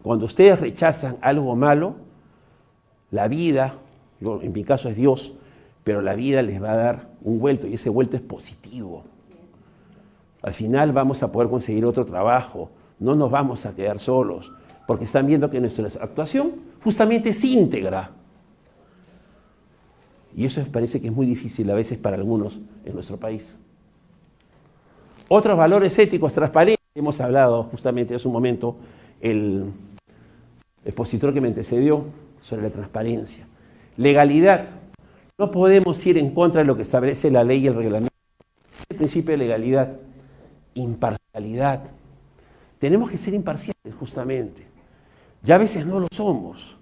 cuando ustedes rechazan algo malo, la vida, en mi caso es Dios, pero la vida les va a dar un vuelto, y ese vuelto es positivo. Al final vamos a poder conseguir otro trabajo, no nos vamos a quedar solos, porque están viendo que nuestra actuación justamente es íntegra. Y eso parece que es muy difícil a veces para algunos en nuestro país. Otros valores éticos, transparencia. Hemos hablado justamente hace un momento, el expositor que me antecedió, sobre la transparencia. Legalidad. No podemos ir en contra de lo que establece la ley y el reglamento. Es el principio de legalidad. Imparcialidad. Tenemos que ser imparciales, justamente. Ya a veces no lo somos.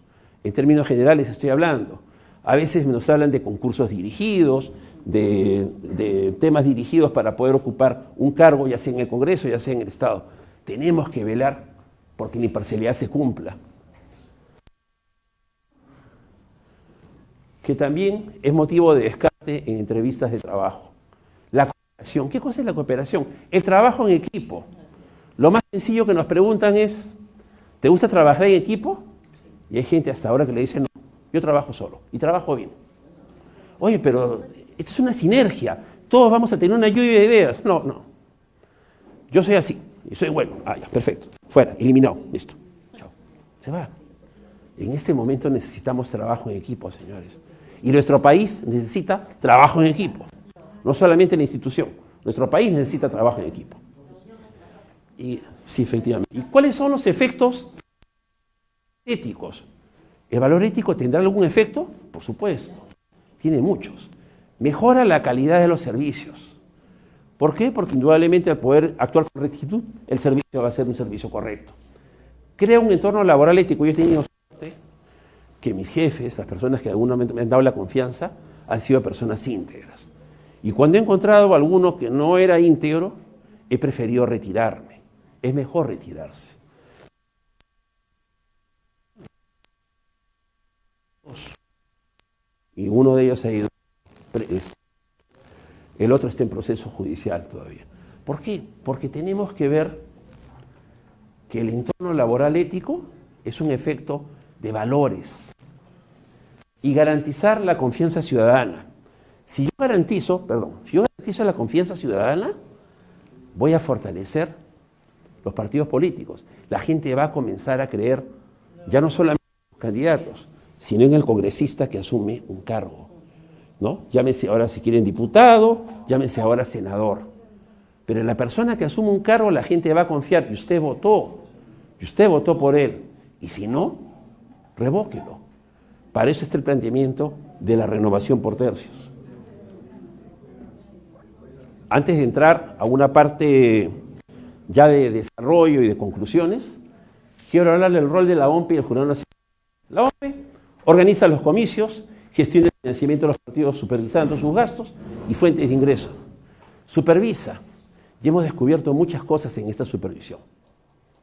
En términos generales estoy hablando. A veces nos hablan de concursos dirigidos, de temas dirigidos para poder ocupar un cargo, ya sea en el Congreso, ya sea en el Estado. Tenemos que velar porque la imparcialidad se cumpla. Que también es motivo de descarte en entrevistas de trabajo. La cooperación. ¿Qué cosa es la cooperación? El trabajo en equipo. Lo más sencillo que nos preguntan es, ¿te gusta trabajar en equipo? Y hay gente hasta ahora que le dice, no, yo trabajo solo y trabajo bien. Oye, pero esto es una sinergia. Todos vamos a tener una lluvia de ideas. No. Yo soy así y soy bueno. Ya, perfecto. Fuera, eliminado. Listo. Chao. Se va. En este momento necesitamos trabajo en equipo, señores. Y nuestro país necesita trabajo en equipo. No solamente la institución. Nuestro país necesita trabajo en equipo. Y sí, efectivamente. ¿Y cuáles son los efectos éticos? ¿El valor ético tendrá algún efecto? Por supuesto. Tiene muchos. Mejora la calidad de los servicios. ¿Por qué? Porque indudablemente al poder actuar con rectitud, el servicio va a ser un servicio correcto. Crea un entorno laboral ético. Yo he tenido suerte que mis jefes, las personas que en algún momento me han dado la confianza, han sido personas íntegras. Y cuando he encontrado alguno que no era íntegro, he preferido retirarme. Es mejor retirarse. Y uno de ellos ha ido, el otro está en proceso judicial todavía. ¿Por qué? Porque tenemos que ver que el entorno laboral ético es un efecto de valores y garantizar la confianza ciudadana. Si yo garantizo la confianza ciudadana, voy a fortalecer los partidos políticos. La gente va a comenzar a creer ya no solamente en los candidatos, sino en el congresista que asume un cargo, ¿no? Llámese ahora, si quieren, diputado, llámese ahora senador. Pero en la persona que asume un cargo, la gente va a confiar, y usted votó por él. Y si no, revóquelo. Para eso está el planteamiento de la renovación por tercios. Antes de entrar a una parte ya de desarrollo y de conclusiones, quiero hablar del rol de la OMPE y el Jurado Nacional. La OMPE organiza los comicios, gestiona el financiamiento de los partidos supervisando sus gastos y fuentes de ingresos. Supervisa. Y hemos descubierto muchas cosas en esta supervisión.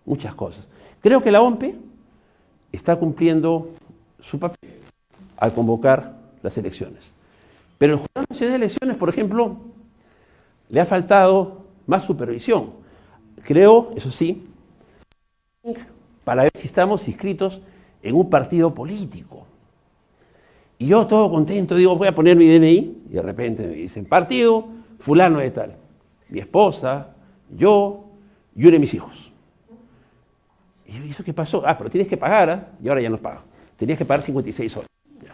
Muchas cosas. Creo que la OMPE está cumpliendo su papel al convocar las elecciones. Pero el Jurado Nacional de Elecciones, por ejemplo, le ha faltado más supervisión. Creo, eso sí, para ver si estamos inscritos en un partido político. Y yo todo contento digo, voy a poner mi DNI, y de repente me dicen, partido fulano de tal. Mi esposa, yo y uno de mis hijos. Y yo, ¿y eso qué pasó? Ah, pero tienes que pagar, ¿eh? Y ahora ya no pago. Tenías que pagar 56 soles. Ya.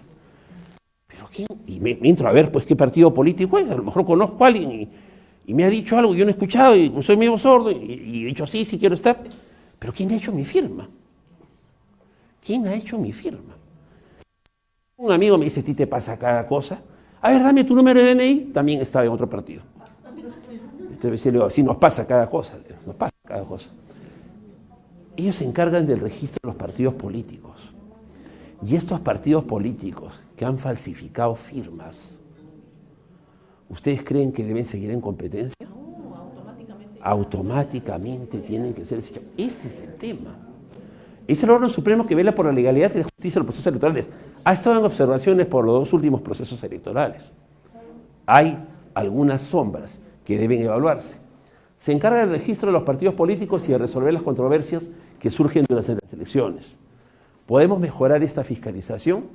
¿Pero quién? Y me entro a ver, pues, qué partido político es. A lo mejor conozco a alguien y me ha dicho algo, yo no he escuchado, y soy medio sordo, y he dicho, sí quiero estar. Pero ¿quién ha hecho mi firma? ¿Quién ha hecho mi firma? Un amigo me dice, ¿a ti te pasa cada cosa? A ver, dame tu número de DNI. También estaba en otro partido. Entonces le digo, sí, nos pasa cada cosa. Nos pasa cada cosa. Ellos se encargan del registro de los partidos políticos. Y estos partidos políticos que han falsificado firmas, ¿ustedes creen que deben seguir en competencia? No, automáticamente. Automáticamente tienen que ser desechados. Ese es el tema. Es el órgano supremo que vela por la legalidad y la justicia en los procesos electorales. Ha estado en observaciones por los 2 últimos procesos electorales. Hay algunas sombras que deben evaluarse. Se encarga del registro de los partidos políticos y de resolver las controversias que surgen durante las elecciones. ¿Podemos mejorar esta fiscalización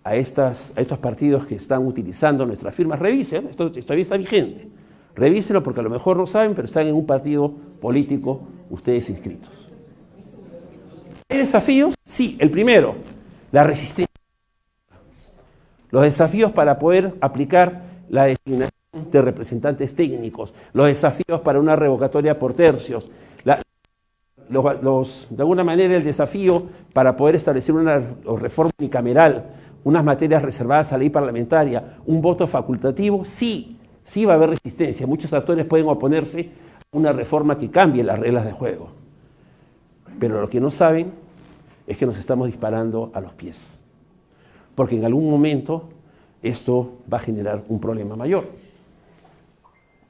a estos partidos que están utilizando nuestras firmas? Revisen, esto todavía está vigente. Revísenlo porque a lo mejor no saben, pero están en un partido político ustedes inscritos. ¿Hay desafíos? Sí, el primero, la resistencia. Los desafíos para poder aplicar la designación de representantes técnicos, los desafíos para una revocatoria por tercios, de alguna manera el desafío para poder establecer una reforma unicameral, unas materias reservadas a la ley parlamentaria, un voto facultativo, sí va a haber resistencia. Muchos actores pueden oponerse a una reforma que cambie las reglas de juego. Pero lo que no saben es que nos estamos disparando a los pies. Porque en algún momento esto va a generar un problema mayor.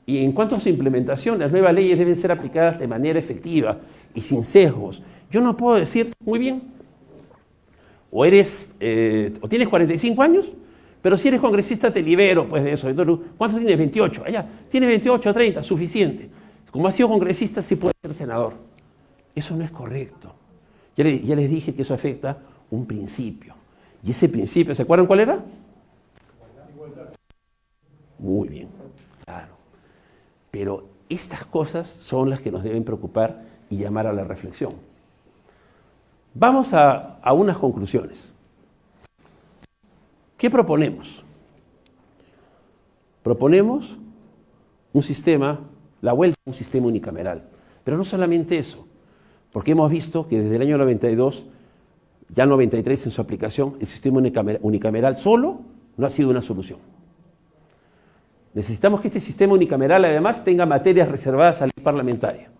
Y en cuanto a su implementación, las nuevas leyes deben ser aplicadas de manera efectiva y sin sesgos. Yo no puedo decir, muy bien, o tienes 45 años, pero si eres congresista te libero pues de eso. Entonces, ¿cuántos tienes? 28. Allá, tiene 28 o 30, suficiente. Como ha sido congresista, sí puede ser senador. Eso no es correcto. Ya les dije que eso afecta un principio. Y ese principio, ¿se acuerdan cuál era? Igualdad. Muy bien, claro. Pero estas cosas son las que nos deben preocupar y llamar a la reflexión. Vamos a unas conclusiones. ¿Qué proponemos? Proponemos un sistema, la vuelta a un sistema unicameral. Pero no solamente eso, porque hemos visto que desde el año 92, ya 93 en su aplicación, el sistema unicameral solo no ha sido una solución. Necesitamos que este sistema unicameral además tenga materias reservadas a la ley parlamentaria.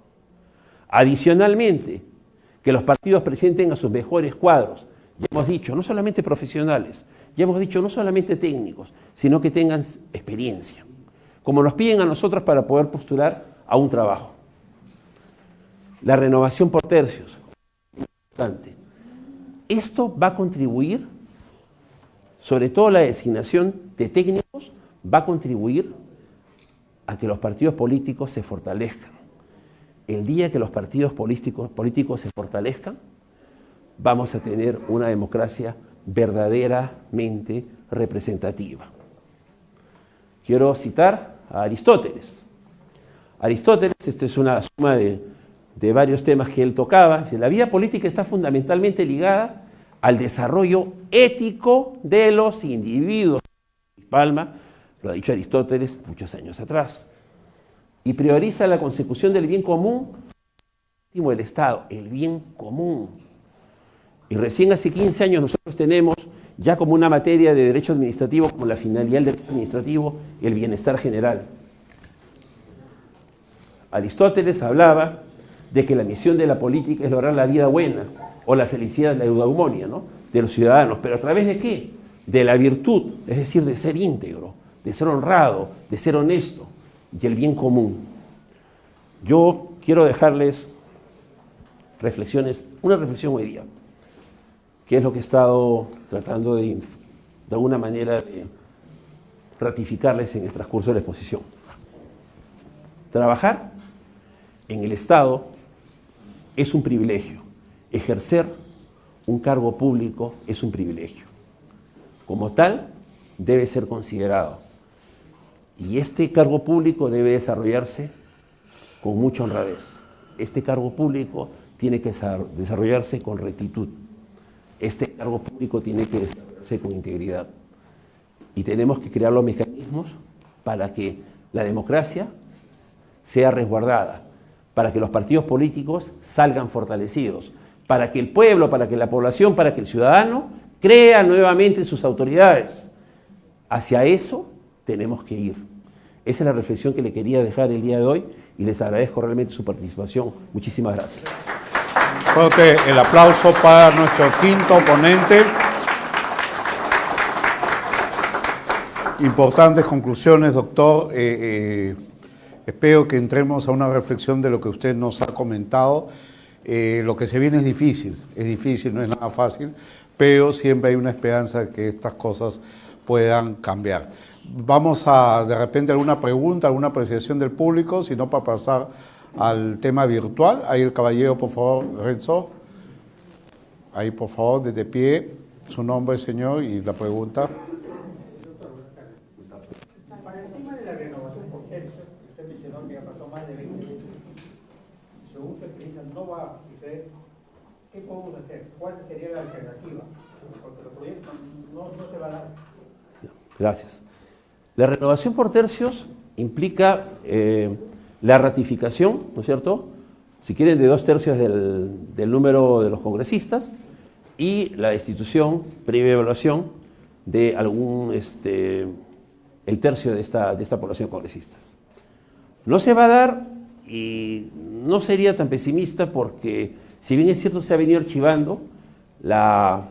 Adicionalmente, que los partidos presenten a sus mejores cuadros. Ya hemos dicho, no solamente profesionales, ya hemos dicho, no solamente técnicos, sino que tengan experiencia. como nos piden a nosotros para poder postular a un trabajo. La renovación por tercios, importante. Esto va a contribuir, sobre todo la designación de técnicos, va a contribuir a que los partidos políticos se fortalezcan. El día que los partidos políticos se fortalezcan, vamos a tener una democracia verdaderamente representativa. Quiero citar a Aristóteles. Aristóteles, esto es una suma de varios temas que él tocaba, dice, la vida política está fundamentalmente ligada al desarrollo ético de los individuos. Palma lo ha dicho Aristóteles muchos años atrás. Y prioriza la consecución del bien común, el Estado, el bien común. Y recién hace 15 años nosotros tenemos ya como una materia de derecho administrativo, como la finalidad del derecho administrativo, el bienestar general. Aristóteles hablaba de que la misión de la política es lograr la vida buena, o la felicidad, la eudaimonia, ¿no?, de los ciudadanos. ¿Pero a través de qué? De la virtud, es decir, de ser íntegro, de ser honrado, de ser honesto, y el bien común. Yo quiero dejarles reflexiones, una reflexión hoy día, que es lo que he estado tratando de alguna manera de ratificarles en el transcurso de la exposición. Trabajar en el Estado es un privilegio. Ejercer un cargo público es un privilegio. Como tal, debe ser considerado. Y este cargo público debe desarrollarse con mucha honradez. Este cargo público tiene que desarrollarse con rectitud. Este cargo público tiene que desarrollarse con integridad. Y tenemos que crear los mecanismos para que la democracia sea resguardada, para que los partidos políticos salgan fortalecidos, para que el pueblo, para que la población, para que el ciudadano crea nuevamente en sus autoridades. Hacia eso tenemos que ir. Esa es la reflexión que le quería dejar el día de hoy y les agradezco realmente su participación. Muchísimas gracias. Fuerte el aplauso para nuestro quinto ponente. Importantes conclusiones, doctor. Espero que entremos a una reflexión de lo que usted nos ha comentado. Lo que se viene es difícil, no es nada fácil, pero siempre hay una esperanza de que estas cosas puedan cambiar. Vamos a, de repente, alguna pregunta, alguna apreciación del público, sino para pasar al tema virtual. Ahí el caballero, por favor, Renzo. Ahí, por favor, desde pie, su nombre, señor, y la pregunta. Para el tema de la renovación por tercios, usted mencionó que ya pasó más de 20 años. Según su experiencia, no va a suceder. ¿Qué podemos hacer? ¿Cuál sería la alternativa? Porque los proyectos no se van a dar. Gracias. La renovación por tercios implica la ratificación, ¿no es cierto?, si quieren, de 2/3 del número de los congresistas y la destitución, previa evaluación, de algún, el tercio de esta población de congresistas. No se va a dar y no sería tan pesimista porque, si bien es cierto, se ha venido archivando la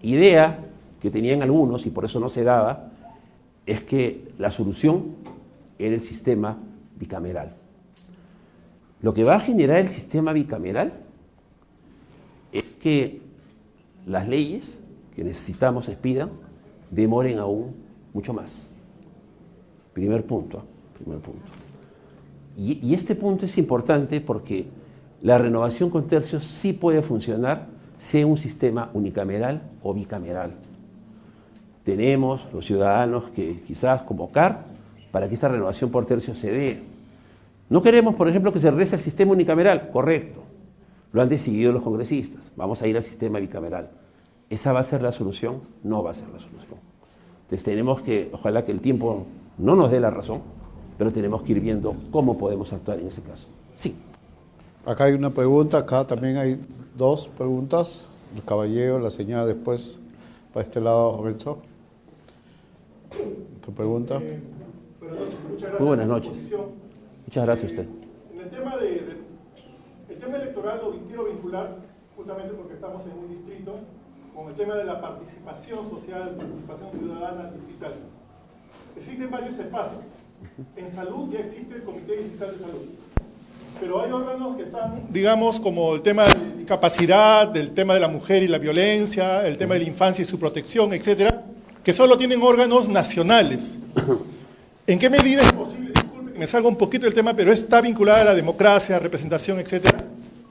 idea que tenían algunos, y por eso no se daba, es que la solución era el sistema bicameral. Lo que va a generar el sistema bicameral es que las leyes que necesitamos expidan demoren aún mucho más. Primer punto. Y este punto es importante porque la renovación con tercios sí puede funcionar, sea un sistema unicameral o bicameral. Tenemos los ciudadanos que quizás convocar para que esta renovación por tercios se dé. No queremos, por ejemplo, que se regrese al sistema unicameral, correcto. Lo han decidido los congresistas. Vamos a ir al sistema bicameral. ¿Esa va a ser la solución? No va a ser la solución. Entonces tenemos que, ojalá que el tiempo no nos dé la razón, pero tenemos que ir viendo cómo podemos actuar en ese caso. Sí. Acá hay una pregunta, acá también hay dos preguntas. El caballero, la señora después, para este lado, Renzo. ¿Tu pregunta? Muy buenas noches. Muchas gracias a usted. En el tema electoral lo quiero vincular justamente porque estamos en un distrito con el tema de la participación social, participación ciudadana digital. Existen varios espacios En salud ya existe el Comité Distrital de Salud. Pero hay órganos que están, digamos, como el tema de discapacidad, del tema de la mujer y la violencia, el tema de la infancia y su protección, etcétera, que solo tienen órganos nacionales. ¿En qué medida es posible, disculpe que me salga un poquito del tema, pero está vinculada a la democracia, representación, etcétera,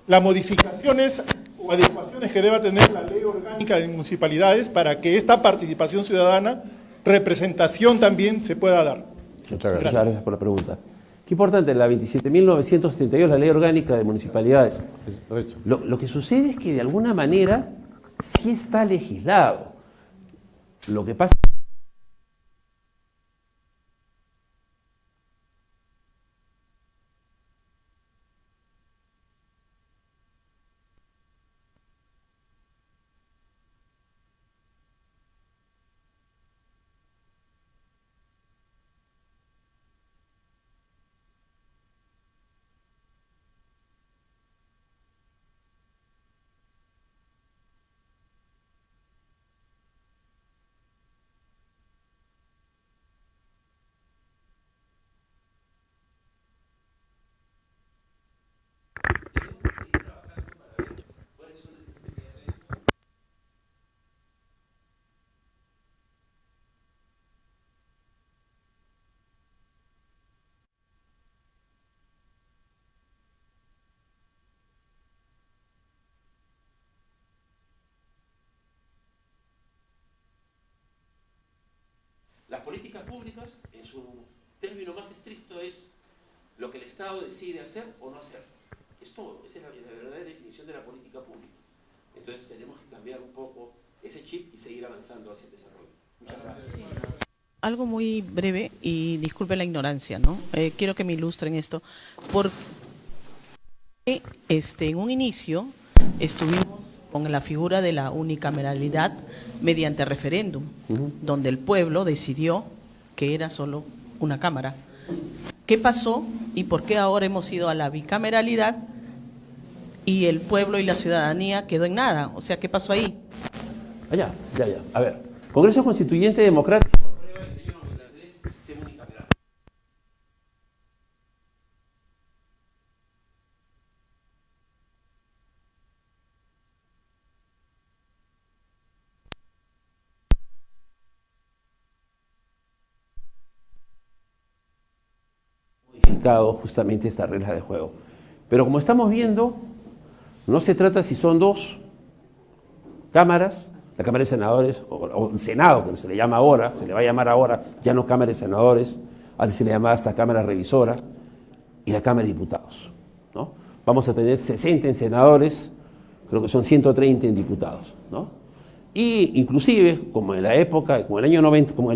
las modificaciones o adecuaciones que deba tener la ley orgánica de municipalidades para que esta participación ciudadana, representación también se pueda dar? Muchas gracias. Gracias por la pregunta. Qué importante, la 27.932, la ley orgánica de municipalidades. Lo que sucede es que de alguna manera sí está legislado. Lo que pasa las políticas públicas, en su término más estricto, es lo que el Estado decide hacer o no hacer. Es todo, esa es la verdadera definición de la política pública. Entonces tenemos que cambiar un poco ese chip y seguir avanzando hacia el desarrollo. Muchas gracias. Algo muy breve, y disculpe la ignorancia, ¿no? Quiero que me ilustren esto. Porque en un inicio estuvimos con la figura de la unicameralidad mediante referéndum, donde el pueblo decidió que era solo una cámara. ¿Qué pasó y por qué ahora hemos ido a la bicameralidad y el pueblo y la ciudadanía quedó en nada? O sea, ¿qué pasó ahí? Ya. A ver, Congreso Constituyente Democrático. Justamente esta regla de juego. Pero como estamos viendo, no se trata si son dos cámaras, la Cámara de Senadores, o el Senado, que se le llama ahora, se le va a llamar ahora, ya no Cámara de Senadores, antes se le llamaba hasta Cámara Revisora, y la Cámara de Diputados, ¿no? Vamos a tener 60 en senadores, creo que son 130 en diputados, ¿no? Y inclusive, como en la época, como en el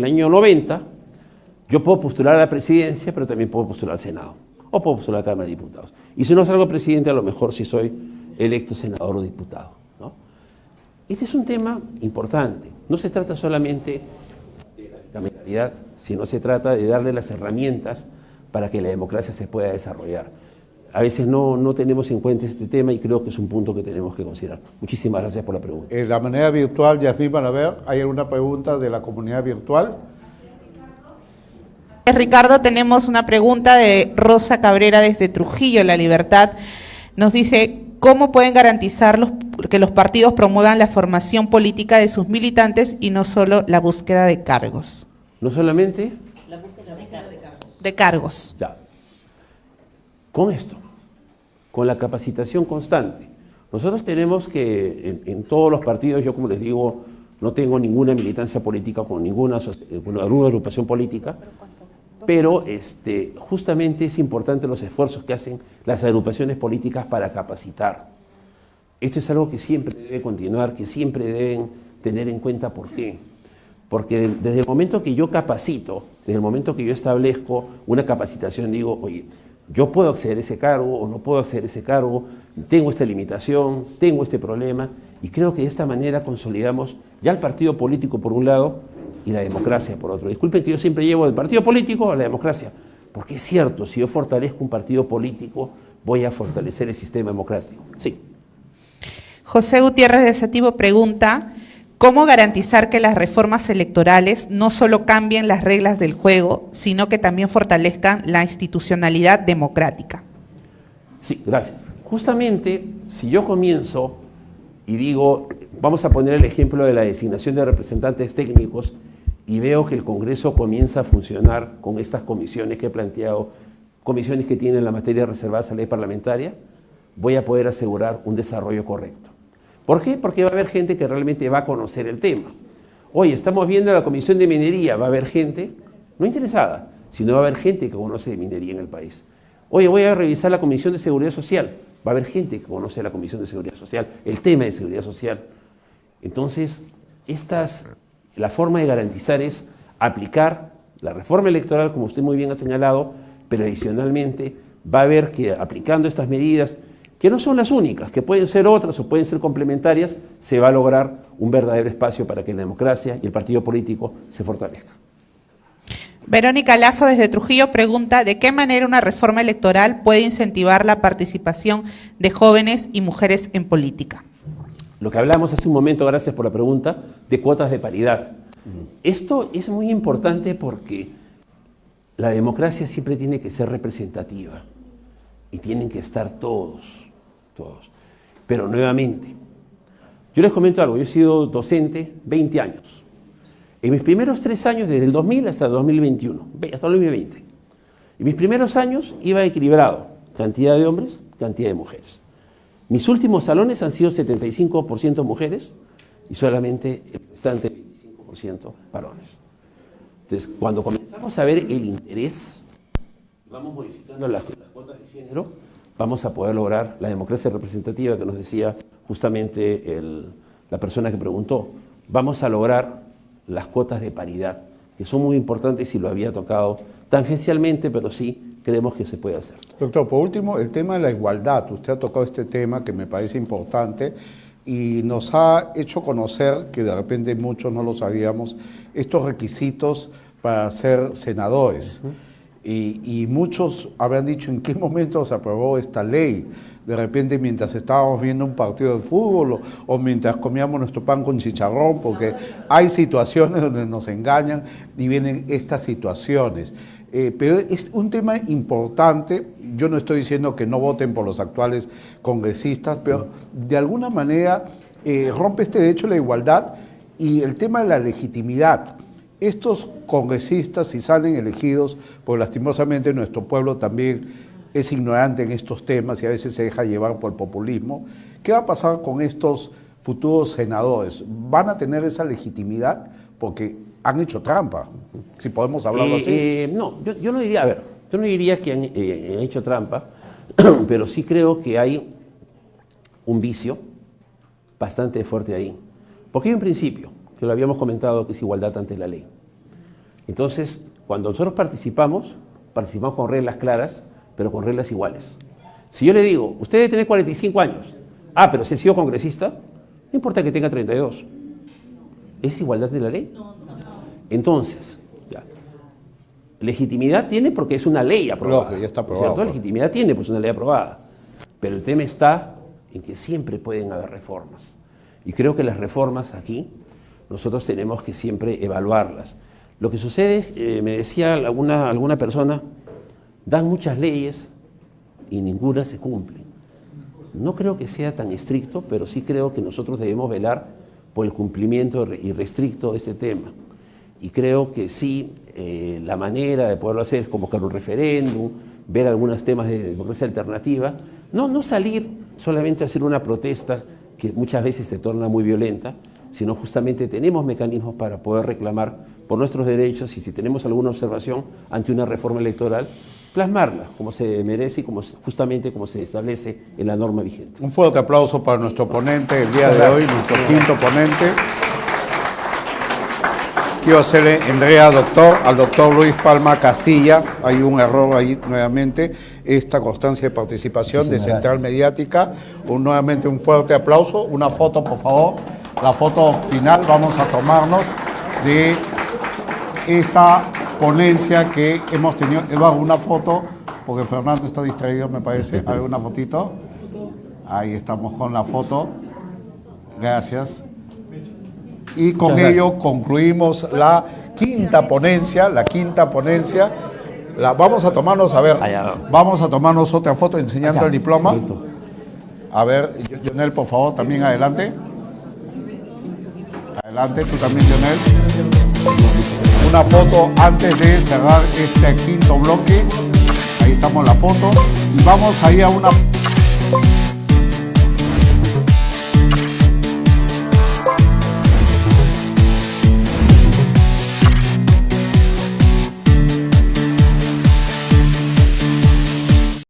año 90, yo puedo postular a la presidencia, pero también puedo postular al Senado, o puedo postular a la Cámara de Diputados. Y si no salgo presidente, a lo mejor sí soy electo senador o diputado, ¿no? Este es un tema importante. No se trata solamente de la bicameralidad, sino se trata de darle las herramientas para que la democracia se pueda desarrollar. A veces no tenemos en cuenta este tema y creo que es un punto que tenemos que considerar. Muchísimas gracias por la pregunta. De la manera virtual, Yasmín Balaver, ¿hay alguna pregunta de la comunidad virtual? Ricardo, tenemos una pregunta de Rosa Cabrera desde Trujillo, La Libertad. Nos dice, ¿cómo pueden garantizar que los partidos promuevan la formación política de sus militantes y no solo la búsqueda de cargos? No solamente La búsqueda de cargos. Ya. Con esto, con la capacitación constante. Nosotros tenemos que, en todos los partidos, yo como les digo, no tengo ninguna militancia política con alguna agrupación política, pero justamente es importante los esfuerzos que hacen las agrupaciones políticas para capacitar. Esto es algo que siempre debe continuar, que siempre deben tener en cuenta. ¿Por qué? Porque desde el momento que yo capacito, desde el momento que yo establezco una capacitación, digo, oye, yo puedo acceder a ese cargo o no puedo acceder a ese cargo, tengo esta limitación, tengo este problema, y creo que de esta manera consolidamos ya el partido político por un lado y la democracia por otro. Disculpen que yo siempre llevo del partido político a la democracia, porque es cierto, si yo fortalezco un partido político, voy a fortalecer el sistema democrático. Sí. José Gutiérrez de Sativo pregunta, ¿cómo garantizar que las reformas electorales no solo cambien las reglas del juego, sino que también fortalezcan la institucionalidad democrática? Sí, gracias. Justamente, si yo comienzo y digo, vamos a poner el ejemplo de la designación de representantes técnicos y veo que el Congreso comienza a funcionar con estas comisiones que he planteado, comisiones que tienen la materia reservada a la ley parlamentaria, voy a poder asegurar un desarrollo correcto. ¿Por qué? Porque va a haber gente que realmente va a conocer el tema. Hoy estamos viendo la Comisión de Minería, va a haber gente, no interesada, sino va a haber gente que conoce de minería en el país. Oye, voy a revisar la Comisión de Seguridad Social, va a haber gente que conoce la Comisión de Seguridad Social, el tema de seguridad social. Entonces, la forma de garantizar es aplicar la reforma electoral, como usted muy bien ha señalado, pero adicionalmente va a haber que aplicando estas medidas, que no son las únicas, que pueden ser otras o pueden ser complementarias, se va a lograr un verdadero espacio para que la democracia y el partido político se fortalezcan. Verónica Lazo desde Trujillo pregunta, ¿de qué manera una reforma electoral puede incentivar la participación de jóvenes y mujeres en política? Lo que hablamos hace un momento, gracias por la pregunta, de cuotas de paridad. Esto es muy importante porque la democracia siempre tiene que ser representativa y tienen que estar todos. Pero nuevamente, yo les comento algo, yo he sido docente 20 años. En mis primeros 3 años, desde el 2000 hasta el 2021, hasta el 2020, en mis primeros años iba equilibrado, cantidad de hombres, cantidad de mujeres. Mis últimos salones han sido 75% mujeres y solamente el restante 25% varones. Entonces, cuando comenzamos a ver el interés, vamos modificando las cuotas de género, vamos a poder lograr la democracia representativa que nos decía justamente la persona que preguntó. Vamos a lograr las cuotas de paridad, que son muy importantes y lo había tocado tangencialmente, pero sí creemos que se puede hacer. Doctor, por último, el tema de la igualdad. Usted ha tocado este tema que me parece importante y nos ha hecho conocer, que de repente muchos no lo sabíamos, estos requisitos para ser senadores. Y muchos habrán dicho en qué momento se aprobó esta ley. De repente mientras estábamos viendo un partido de fútbol o mientras comíamos nuestro pan con chicharrón, porque hay situaciones donde nos engañan y vienen estas situaciones. Pero es un tema importante. Yo no estoy diciendo que no voten por los actuales congresistas, pero de alguna manera rompe este derecho a la igualdad y el tema de la legitimidad. Estos congresistas, si salen elegidos, pues lastimosamente nuestro pueblo también es ignorante en estos temas y a veces se deja llevar por el populismo. ¿Qué va a pasar con estos futuros senadores? ¿Van a tener esa legitimidad? Porque han hecho trampa, si podemos hablarlo así. No, yo no diría, yo no diría que han hecho trampa, pero sí creo que hay un vicio bastante fuerte ahí. Porque hay un principio, que lo habíamos comentado, que es igualdad ante la ley. Entonces, cuando nosotros participamos con reglas claras, pero con reglas iguales. Si yo le digo, usted debe tener 45 años, pero si ha sido congresista, no importa que tenga 32. ¿Es igualdad de la ley? Entonces, legitimidad tiene porque es una ley aprobada. Lógico, ya está aprobado. ¿Cierto? Legitimidad tiene porque es una ley aprobada. Pero el tema está en que siempre pueden haber reformas. Y creo que las reformas aquí, nosotros tenemos que siempre evaluarlas. Lo que sucede es, me decía alguna persona, dan muchas leyes y ninguna se cumple. No creo que sea tan estricto, pero sí creo que nosotros debemos velar por el cumplimiento irrestricto de este tema. Y creo que sí, la manera de poderlo hacer es convocar un referéndum, ver algunos temas de democracia alternativa, no salir solamente a hacer una protesta que muchas veces se torna muy violenta, sino justamente tenemos mecanismos para poder reclamar por nuestros derechos y si tenemos alguna observación ante una reforma electoral, plasmarla como se merece y justamente como se establece en la norma vigente. Un fuerte aplauso para nuestro ponente el día de hoy, nuestro quinto ponente. Quiero hacerle entrega al doctor Luis Palma Castilla. Hay un error ahí nuevamente. Esta constancia de participación de Central Mediática. Nuevamente un fuerte aplauso. Una foto, por favor. La foto final vamos a tomarnos de esta ponencia que hemos tenido. Eduardo, una foto, porque Fernando está distraído, me parece. A ver, una fotito. Ahí estamos con la foto. Gracias. Y con Muchas ello concluimos la quinta ponencia, vamos a tomarnos, a ver, Allá. vamos a tomarnos otra foto enseñando Allá. el diploma. Bonito. A ver, Yonel, por favor, también adelante. Adelante, tú también, Yonel. Una foto antes de cerrar este quinto bloque. Ahí estamos la foto. Y vamos ahí a una